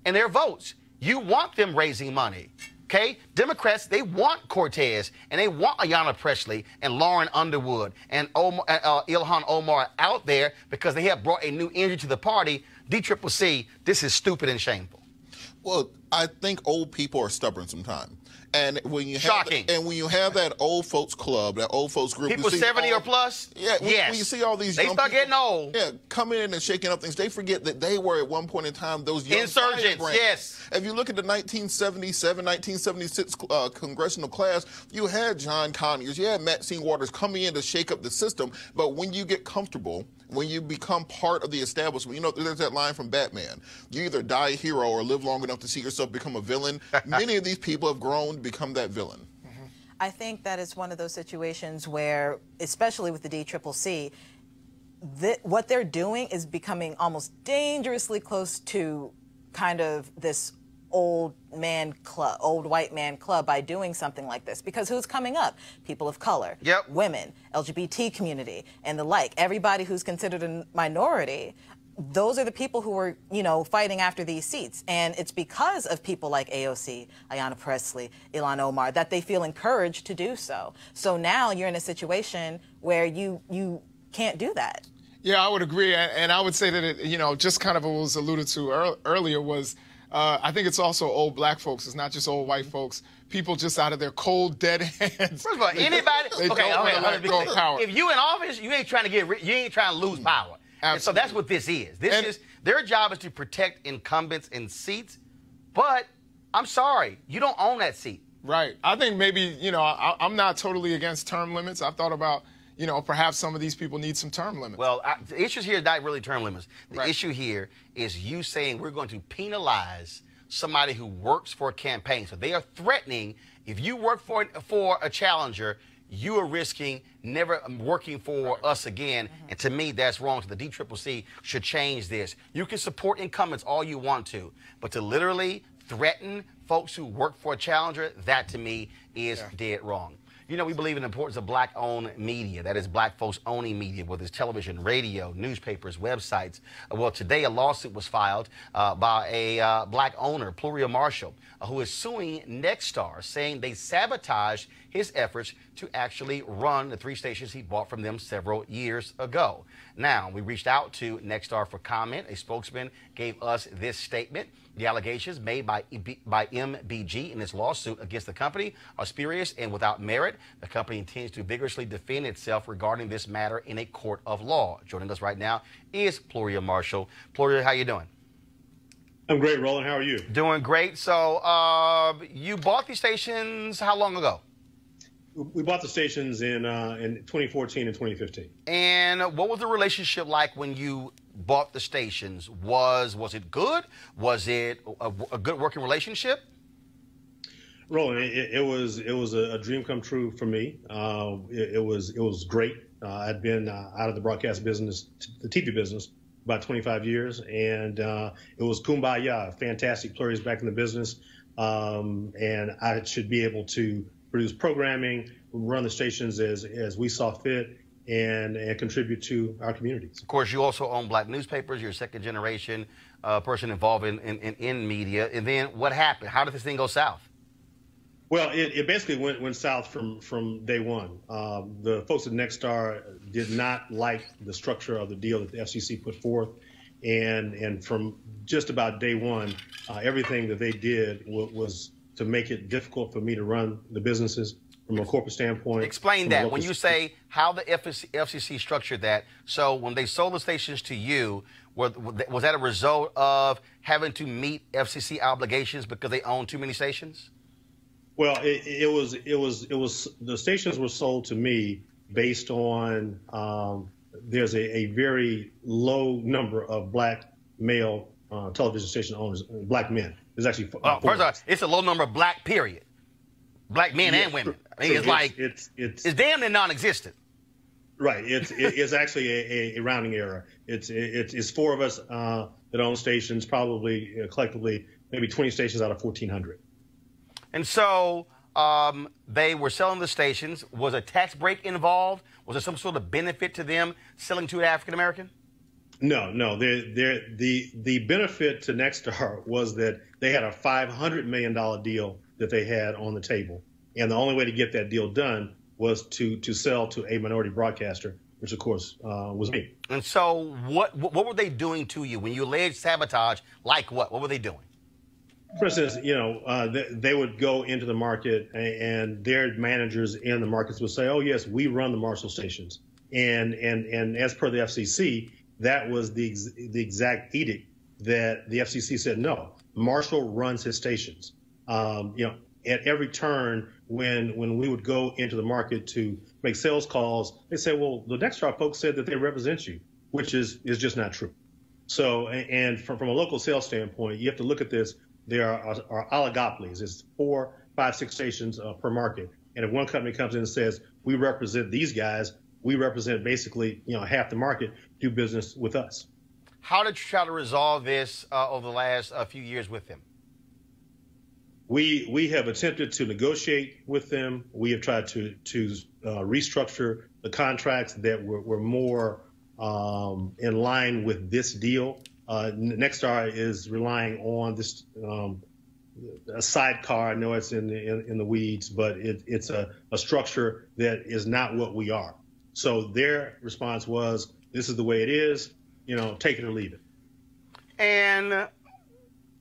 and their votes. You want them raising money. Okay? Democrats, they want Cortez, and they want Ayanna Pressley and Lauren Underwood and Ilhan Omar out there because they have brought a new energy to the party. DCCC, this is stupid and shameful. Well, I think old people are stubborn sometimes. And when you have that old folks club, that old folks group, people 70 or plus, when you see all these they young start people, getting old, coming in and shaking up things, they forget that they were at one point in time those young insurgents. Yes. If you look at the 1977, 1976 congressional class, you had John Conyers, you had Maxine Waters coming in to shake up the system. But when you get comfortable, when you become part of the establishment, you know, there's that line from Batman. You either die a hero or live long enough to see yourself become a villain. Many of these people have grown to become that villain. Mm-hmm. I think that is one of those situations where, especially with the DCCC, what they're doing is becoming almost dangerously close to kind of this old white man club by doing something like this. Because who's coming up? People of color, women, LGBT community, and the like. Everybody who's considered a minority, those are the people who are, fighting after these seats. And it's because of people like AOC, Ayanna Pressley, Ilhan Omar, that they feel encouraged to do so. So now you're in a situation where you can't do that. Yeah, I would agree. And I would say that, just kind of what was alluded to earlier was I think it's also old black folks. It's not just old white folks. People just out of their cold, dead hands. First of all, anybody. They don't want to let go of power. If you in office, you ain't trying to you ain't trying to lose power. And so that's what this is. This is their job is to protect incumbents in seats. But I'm sorry, you don't own that seat. Right. I think maybe, I'm not totally against term limits. I've thought about, perhaps some of these people need some term limits. Well, the issue here is not really term limits. The Right. issue here is you saying we're going to penalize somebody who works for a campaign. So they are threatening, if you work for a challenger, you are risking never working for us again. And to me, that's wrong. So the DCCC should change this. You can support incumbents all you want to, but to literally threaten folks who work for a challenger, that to me is dead wrong. We believe in the importance of black-owned media. That is black folks owning media, whether it's television, radio, newspapers, websites. Well, today a lawsuit was filed by a black owner, Pluria Marshall, who is suing Nexstar, saying they sabotaged his efforts to actually run the 3 stations he bought from them several years ago. Now, we reached out to Nexstar for comment. A spokesman gave us this statement. The allegations made by MBG in this lawsuit against the company are spurious and without merit. The company intends to vigorously defend itself regarding this matter in a court of law. Joining us right now is Pluria Marshall. Pluria, how you doing? I'm great, Roland. How are you? Doing great. So you bought these stations how long ago? We bought the stations in 2014 and 2015. And what was the relationship like when you bought the stations? Was it good? Was it a good working relationship? Roland, it was a dream come true for me. It was great. I'd been out of the broadcast business, the TV business, about 25 years, and it was kumbaya. Fantastic. Pluria's back in the business, and I should be able to produce programming, run the stations as we saw fit, and contribute to our communities. Of course, you also own black newspapers. You're a second generation person involved in media. And then what happened? How did this thing go south? Well, it basically went south from day one. The folks at Nexstar did not like the structure of the deal that the FCC put forth. And from just about day one, everything that they did was to make it difficult for me to run the businesses from a corporate standpoint. Explain that. When you say how the FCC structured that, so when they sold the stations to you, was that a result of having to meet FCC obligations because they own too many stations? Well, it was the stations were sold to me based on there's a very low number of black male television station owners, black men. There's actually first of all, it's a low number of black, period. Black men and women. I mean, it's damn near non-existent. Right. It's actually a rounding error. It's 4 of us that own stations, probably collectively maybe 20 stations out of 1,400. And so they were selling the stations. Was a tax break involved? Was there some sort of benefit to them selling to an African American? No. The benefit to Nexstar was that they had a $500 million deal that they had on the table. And the only way to get that deal done was to sell to a minority broadcaster, which, of course, was me. And so what were they doing to you when you alleged sabotage? Like what? What were they doing? For instance, they would go into the market and their managers in the markets would say, oh, yes, we run the Marshall stations. And as per the FCC, that was the exact edict that the FCC said, no, Marshall runs his stations. At every turn when we would go into the market to make sales calls, they say, well, the Nexstar folks said that they represent you, which is just not true. So, and from a local sales standpoint, you have to look at this. There are oligopolies. It's 4, 5, 6 stations per market. And if one company comes in and says, we represent these guys, we represent basically, half the market, do business with us. How did you try to resolve this over the last few years with them? We have attempted to negotiate with them. We have tried to restructure the contracts that were more in line with this deal. Nexstar is relying on this a sidecar. I know it's in the weeds, but it's a structure that is not what we are. So their response was, this is the way it is, take it or leave it. And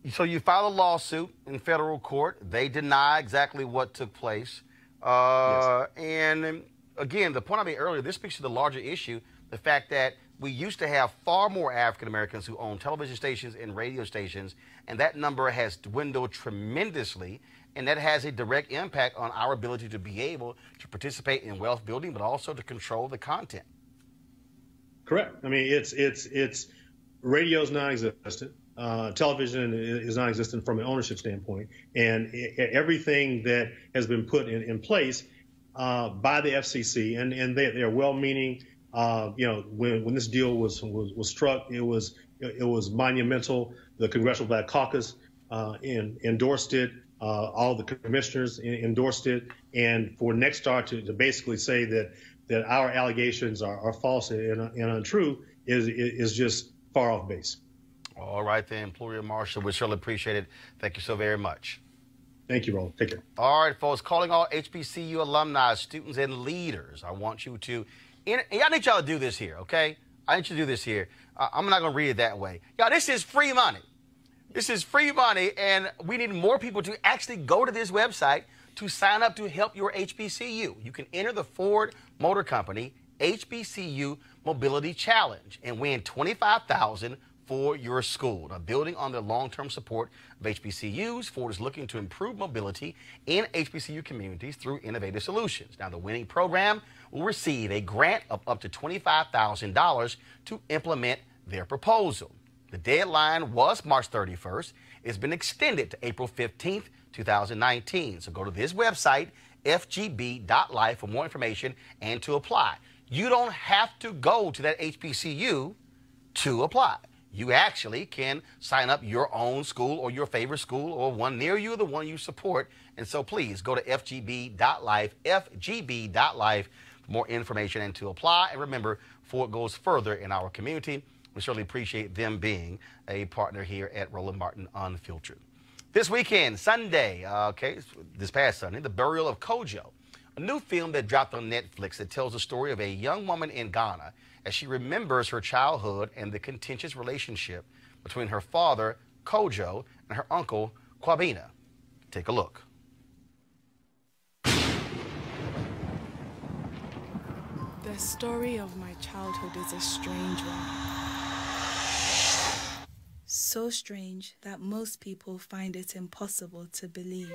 So you filed a lawsuit in federal court. They deny exactly what took place. Yes. And again, the point I made earlier, this speaks to the larger issue, the fact that we used to have far more African Americans who own television stations and radio stations, and that number has dwindled tremendously, and that has a direct impact on our ability to be able to participate in wealth building, but also to control the content. Correct. I mean, it's radio's non-existent. Television is non-existent from an ownership standpoint, and everything that has been put in place by the FCC, and they're well-meaning. When this deal was struck, it was monumental. The Congressional Black Caucus endorsed it. All the commissioners endorsed it, and for Nexstar to basically say that our allegations are false and untrue is just far off base. All right, then, Pluria Marshall, we surely appreciate it. Thank you so very much. Thank you, Roland. Take care. All right, folks, calling all HBCU alumni, students, and leaders. I want you to, I need y'all to do this here, okay? I need you to do this here. I'm not going to read it that way. Y'all, this is free money. This is free money, and we need more people to actually go to this website to sign up to help your HBCU. You can enter the Ford Motor Company HBCU Mobility Challenge and win $25,000 for your school. Now, building on the long-term support of HBCUs, Ford is looking to improve mobility in HBCU communities through innovative solutions. Now, the winning program will receive a grant of up to $25,000 to implement their proposal. The deadline was March 31st. It's been extended to April 15th, 2019. So go to this website, fgb.life, for more information and to apply. You don't have to go to that HBCU to apply. You actually can sign up your own school or your favorite school or one near you, the one you support. And so please go to fgb.life, fgb.life for more information and to apply. And remember, Ford goes further in our community. We certainly appreciate them being a partner here at Roland Martin Unfiltered. This weekend, Sunday, this past Sunday, The Burial of Kojo, a new film that dropped on Netflix that tells the story of a young woman in Ghana as she remembers her childhood and the contentious relationship between her father, Kojo, and her uncle, Kwabena. Take a look. The story of my childhood is a strange one. So strange that most people find it impossible to believe.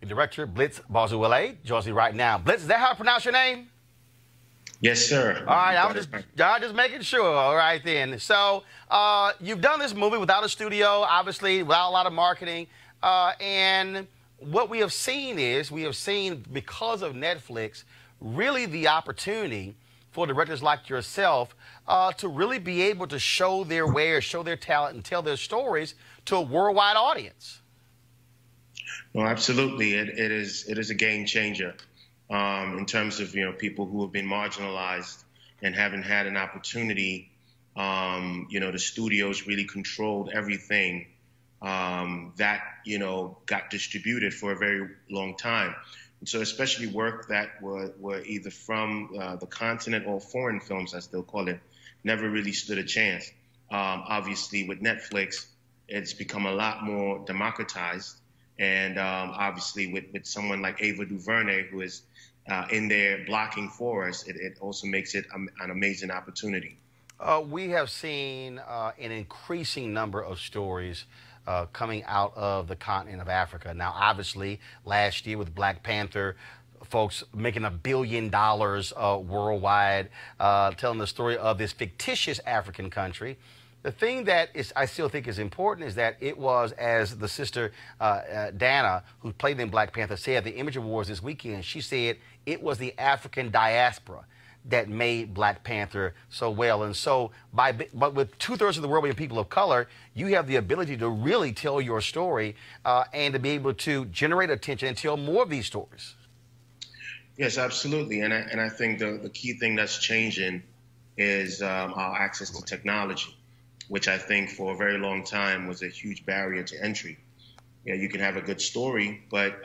Director Blitz Bazuwele joins me right now. Blitz, is that how I pronounce your name? Yes, sir. All right, I'm just making sure. All right, then. So you've done this movie without a studio, obviously, without a lot of marketing. And what we have seen because of Netflix, really the opportunity for directors like yourself to really be able to show their wares, show their talent, and tell their stories to a worldwide audience. No, absolutely. It is a game changer in terms of people who have been marginalized and haven't had an opportunity. The studios really controlled everything that got distributed for a very long time. And so especially work that were either from the continent or foreign films, I still call it, never really stood a chance. Obviously, with Netflix, it's become a lot more democratized. And obviously, with someone like Ava DuVernay, who is in there blocking for us, it also makes it an amazing opportunity. We have seen an increasing number of stories coming out of the continent of Africa. Now, obviously, last year with Black Panther, folks making $1 billion worldwide, telling the story of this fictitious African country. The thing that I still think is important is that it was, as the sister Dana, who played in Black Panther, said, the Image Awards this weekend, she said it was the African diaspora that made Black Panther so well. And so, but with 2/3 of the world being people of color, you have the ability to really tell your story and to be able to generate attention and tell more of these stories. Yes, absolutely. And I think the key thing that's changing is our access to technology, which I think for a very long time was a huge barrier to entry. You know, you can have a good story, but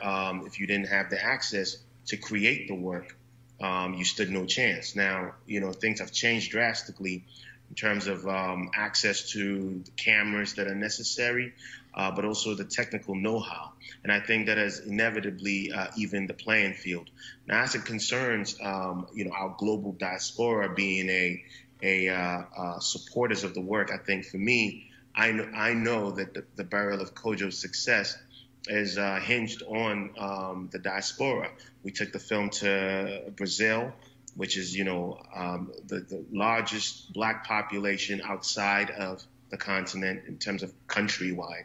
if you didn't have the access to create the work, you stood no chance. Now, you know, things have changed drastically in terms of access to the cameras that are necessary, but also the technical know-how. And I think that has inevitably evened the playing field. Now, as it concerns, you know, our global diaspora being supporters of the work, I think for me, I know that the barrel of Kojo's success is hinged on the diaspora. We took the film to Brazil, which is, you know, the largest Black population outside of the continent in terms of countrywide.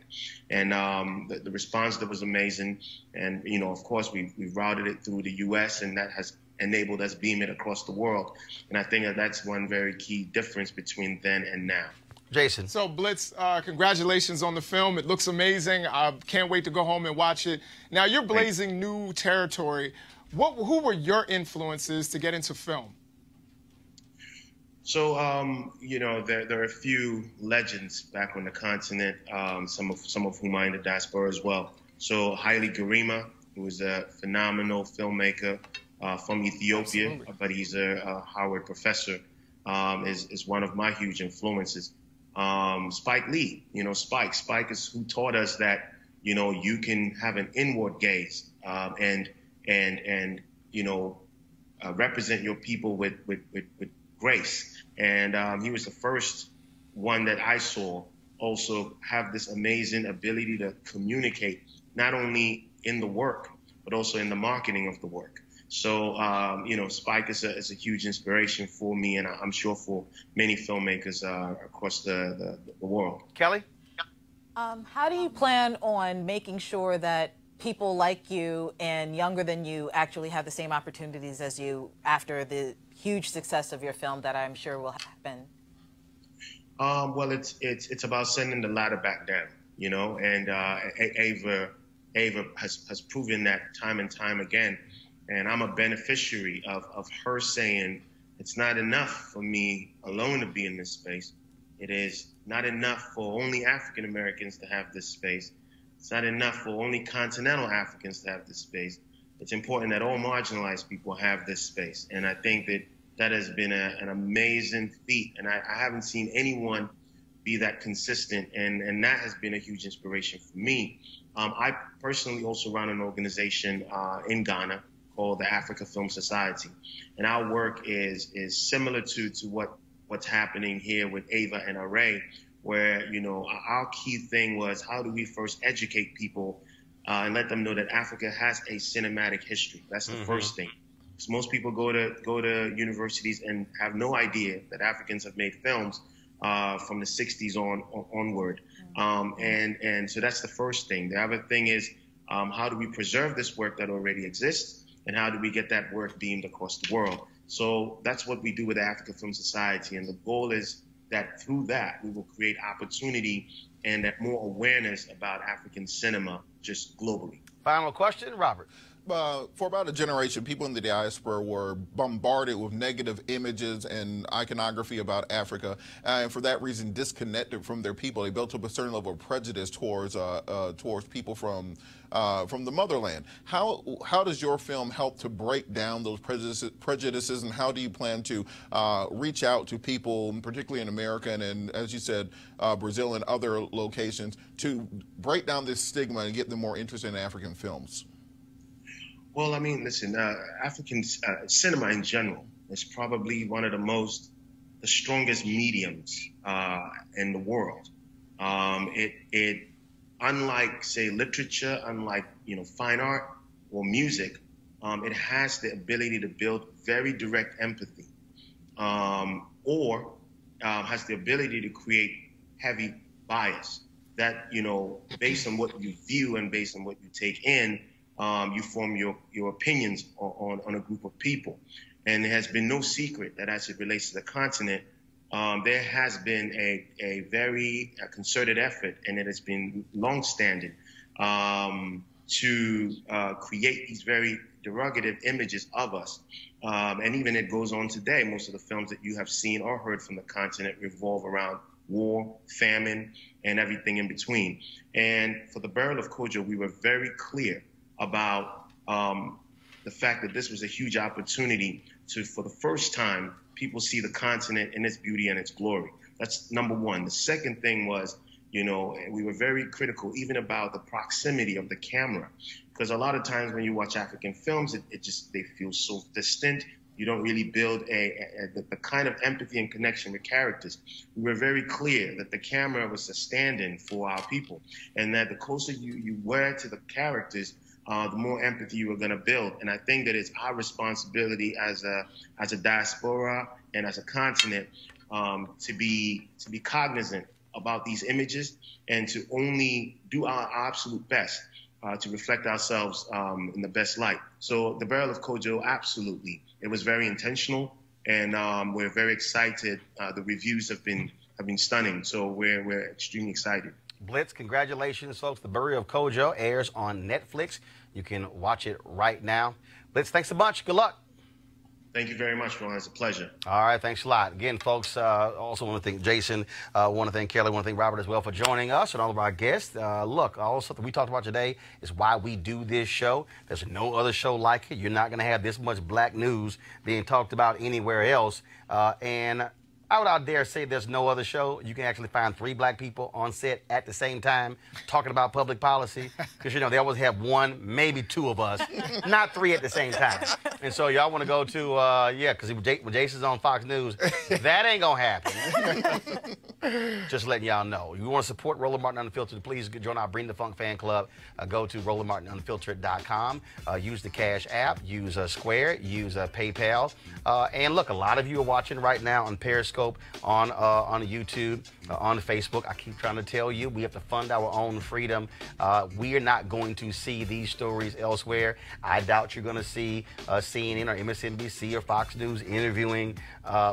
And the response that was amazing. And, you know, of course, we routed it through the U.S., and that has enabled us beam it across the world. And I think that's one very key difference between then and now. Jason. So, Blitz, congratulations on the film. It looks amazing. I can't wait to go home and watch it. Now, you're blazing new territory. Who were your influences to get into film? So, you know, there are a few legends back on the continent, some of whom are in the diaspora as well. So, Haile Gerima, who is a phenomenal filmmaker from Ethiopia, Absolutely. But he's a Howard professor, is one of my huge influences. Spike Lee, you know, Spike is who taught us that, you know, you can have an inward gaze and you know, represent your people with grace. And he was the first one that I saw also have this amazing ability to communicate, not only in the work, but also in the marketing of the work. So, you know, Spike is a huge inspiration for me, and I'm sure for many filmmakers across the world. Kelly? How do you plan on making sure that people like you and younger than you actually have the same opportunities as you after the huge success of your film that I'm sure will happen? Well, it's about sending the ladder back down, you know, and Ava has proven that time and time again. And I'm a beneficiary of her saying, it's not enough for me alone to be in this space. It is not enough for only African Americans to have this space. It's not enough for only continental Africans to have this space. It's important that all marginalized people have this space. And I think that has been an amazing feat. And I haven't seen anyone be that consistent. And that has been a huge inspiration for me. I personally also run an organization in Ghana called the Africa Film Society. And our work is similar to what's happening here with Ava and Array, where, you know, our key thing was how do we first educate people and let them know that Africa has a cinematic history. That's the first thing. Because most people go to universities and have no idea that Africans have made films from the 60s onward. And so that's the first thing. The other thing is how do we preserve this work that already exists? And how do we get that work beamed across the world? So that's what we do with the Africa Film Society. And the goal is that through that, we will create opportunity and that more awareness about African cinema just globally. Final question, Robert. For about a generation, people in the diaspora were bombarded with negative images and iconography about Africa, and for that reason, disconnected from their people. They built up a certain level of prejudice towards people from the motherland. How does your film help to break down those prejudices, and how do you plan to reach out to people, particularly in America and as you said, Brazil and other locations, to break down this stigma and get them more interested in African films? Well, I mean, listen, African cinema in general is probably one of the strongest mediums in the world. It unlike, say, literature, unlike, you know, fine art or music, it has the ability to build very direct empathy, or has the ability to create heavy bias that, you know, based on what you view and based on what you take in, you form your opinions on a group of people. And there has been no secret that as it relates to the continent, there has been a very concerted effort, and it has been longstanding, to create these very derogative images of us. And even it goes on today. Most of the films that you have seen or heard from the continent revolve around war, famine, and everything in between. And for the burial of Kojo, we were very clear about the fact that this was a huge opportunity to, for the first time, people see the continent in its beauty and its glory. That's number one. The second thing was, you know, we were very critical even about the proximity of the camera, because a lot of times when you watch African films, they feel so distant. You don't really build the kind of empathy and connection with characters. We were very clear that the camera was a stand-in for our people, and that the closer you were to the characters, the more empathy you were going to build. And I think that it's our responsibility as a diaspora and as a continent to be cognizant about these images and to only do our absolute best to reflect ourselves in the best light. So the burial of Kojo, absolutely, it was very intentional, and we're very excited. The reviews have been stunning, so we're extremely excited. Blitz, congratulations, folks. The Burial of Kojo airs on Netflix. You can watch it right now. Blitz, thanks a bunch. Good luck. Thank you very much, Roland. It's a pleasure. All right, thanks a lot. Again, folks, also want to thank Jason, want to thank Kelly, want to thank Robert as well for joining us and all of our guests. Look, also that we talked about today is why we do this show. There's no other show like it. You're not going to have this much black news being talked about anywhere else. And I would out dare say there's no other show you can actually find 3 black people on set at the same time talking about public policy, because, you know, they always have 1, maybe 2 of us, not 3 at the same time. And so y'all want to go to, yeah, because when Jason's on Fox News, that ain't going to happen. Just letting y'all know. You want to support Roland Martin Unfiltered, please join our Bring the Funk fan club. Go to RolandMartinUnfiltered.com. Use the Cash app, use Square, use PayPal. And look, a lot of you are watching right now on Periscope, on YouTube, on Facebook. I keep trying to tell you, we have to fund our own freedom. We are not going to see these stories elsewhere. I doubt you're going to see CNN or MSNBC or Fox News interviewing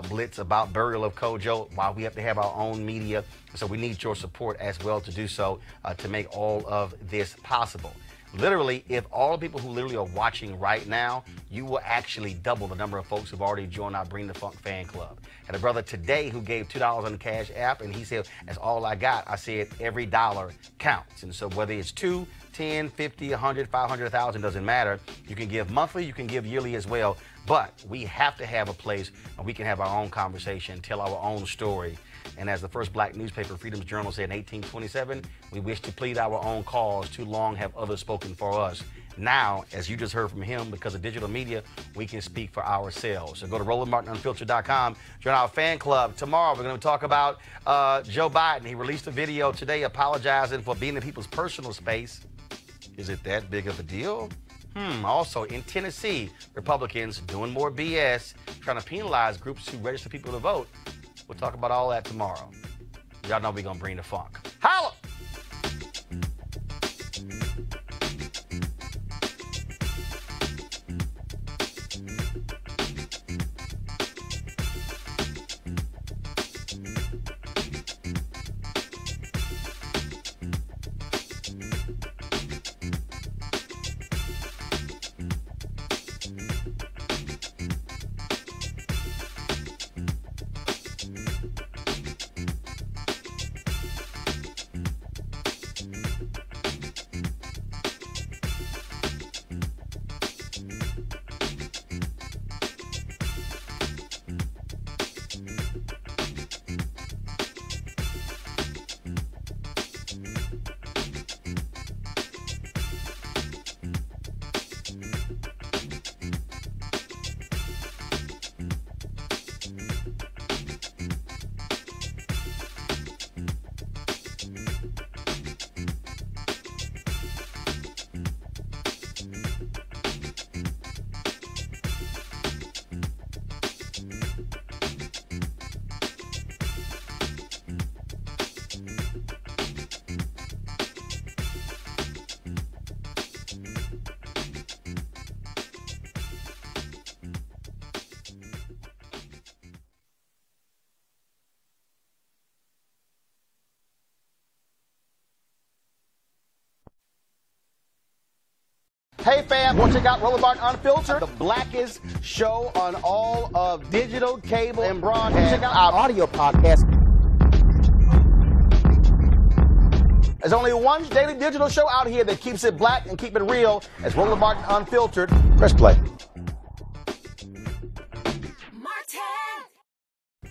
Blitz about burial of Kojo, while we have to have our own media. So we need your support as well to do so, to make all of this possible. Literally, if all the people who literally are watching right now, you will actually double the number of folks who've already joined our Bring the Funk fan club. Had a brother today who gave $2 on the Cash app, and he said, that's all I got. I said, every dollar counts. And so whether it's 2, 10, 50, 100, 500,000, doesn't matter. You can give monthly, you can give yearly as well. But we have to have a place where we can have our own conversation, tell our own story. And as the first black newspaper, Freedom's Journal, said in 1827, we wish to plead our own cause. Too long have others spoken for us. Now, as you just heard from him, because of digital media, we can speak for ourselves. So go to RolandMartinUnfiltered.com. Join our fan club. Tomorrow, we're going to talk about Joe Biden. He released a video today apologizing for being in people's personal space. Is it that big of a deal? Also, in Tennessee, Republicans doing more BS, trying to penalize groups who register people to vote. We'll talk about all that tomorrow. Y'all know we're going to bring the funk. Holla! Hey fam, want to check out Roland Martin Unfiltered? The blackest show on all of digital, cable, and broadcast. Check out our audio podcast. There's only one daily digital show out here that keeps it black and keep it real. It's Roland Martin Unfiltered. Press play.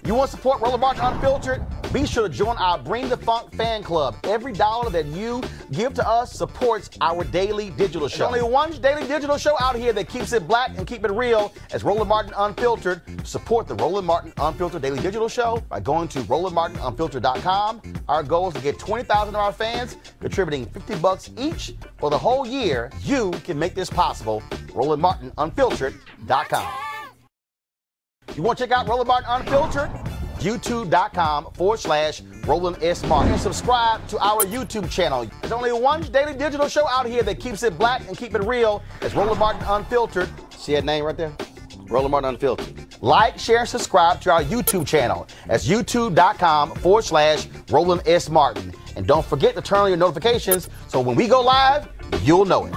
You want to support Roland Martin Unfiltered? Be sure to join our Bring the Funk fan club. Every dollar that you give to us supports our daily digital show. There's only one daily digital show out here that keeps it black and keep it real. It's Roland Martin Unfiltered. Support the Roland Martin Unfiltered daily digital show by going to RolandMartinUnfiltered.com. Our goal is to get 20,000 of our fans contributing $50 each for the whole year. You can make this possible. RolandMartinUnfiltered.com. You want to check out Roland Martin Unfiltered? YouTube.com/Roland S. Martin. And subscribe to our YouTube channel. There's only one daily digital show out here that keeps it black and keep it real. It's Roland Martin Unfiltered. See that name right there? Roland Martin Unfiltered. Like, share, and subscribe to our YouTube channel. That's YouTube.com/Roland S. Martin. And don't forget to turn on your notifications so when we go live, you'll know it.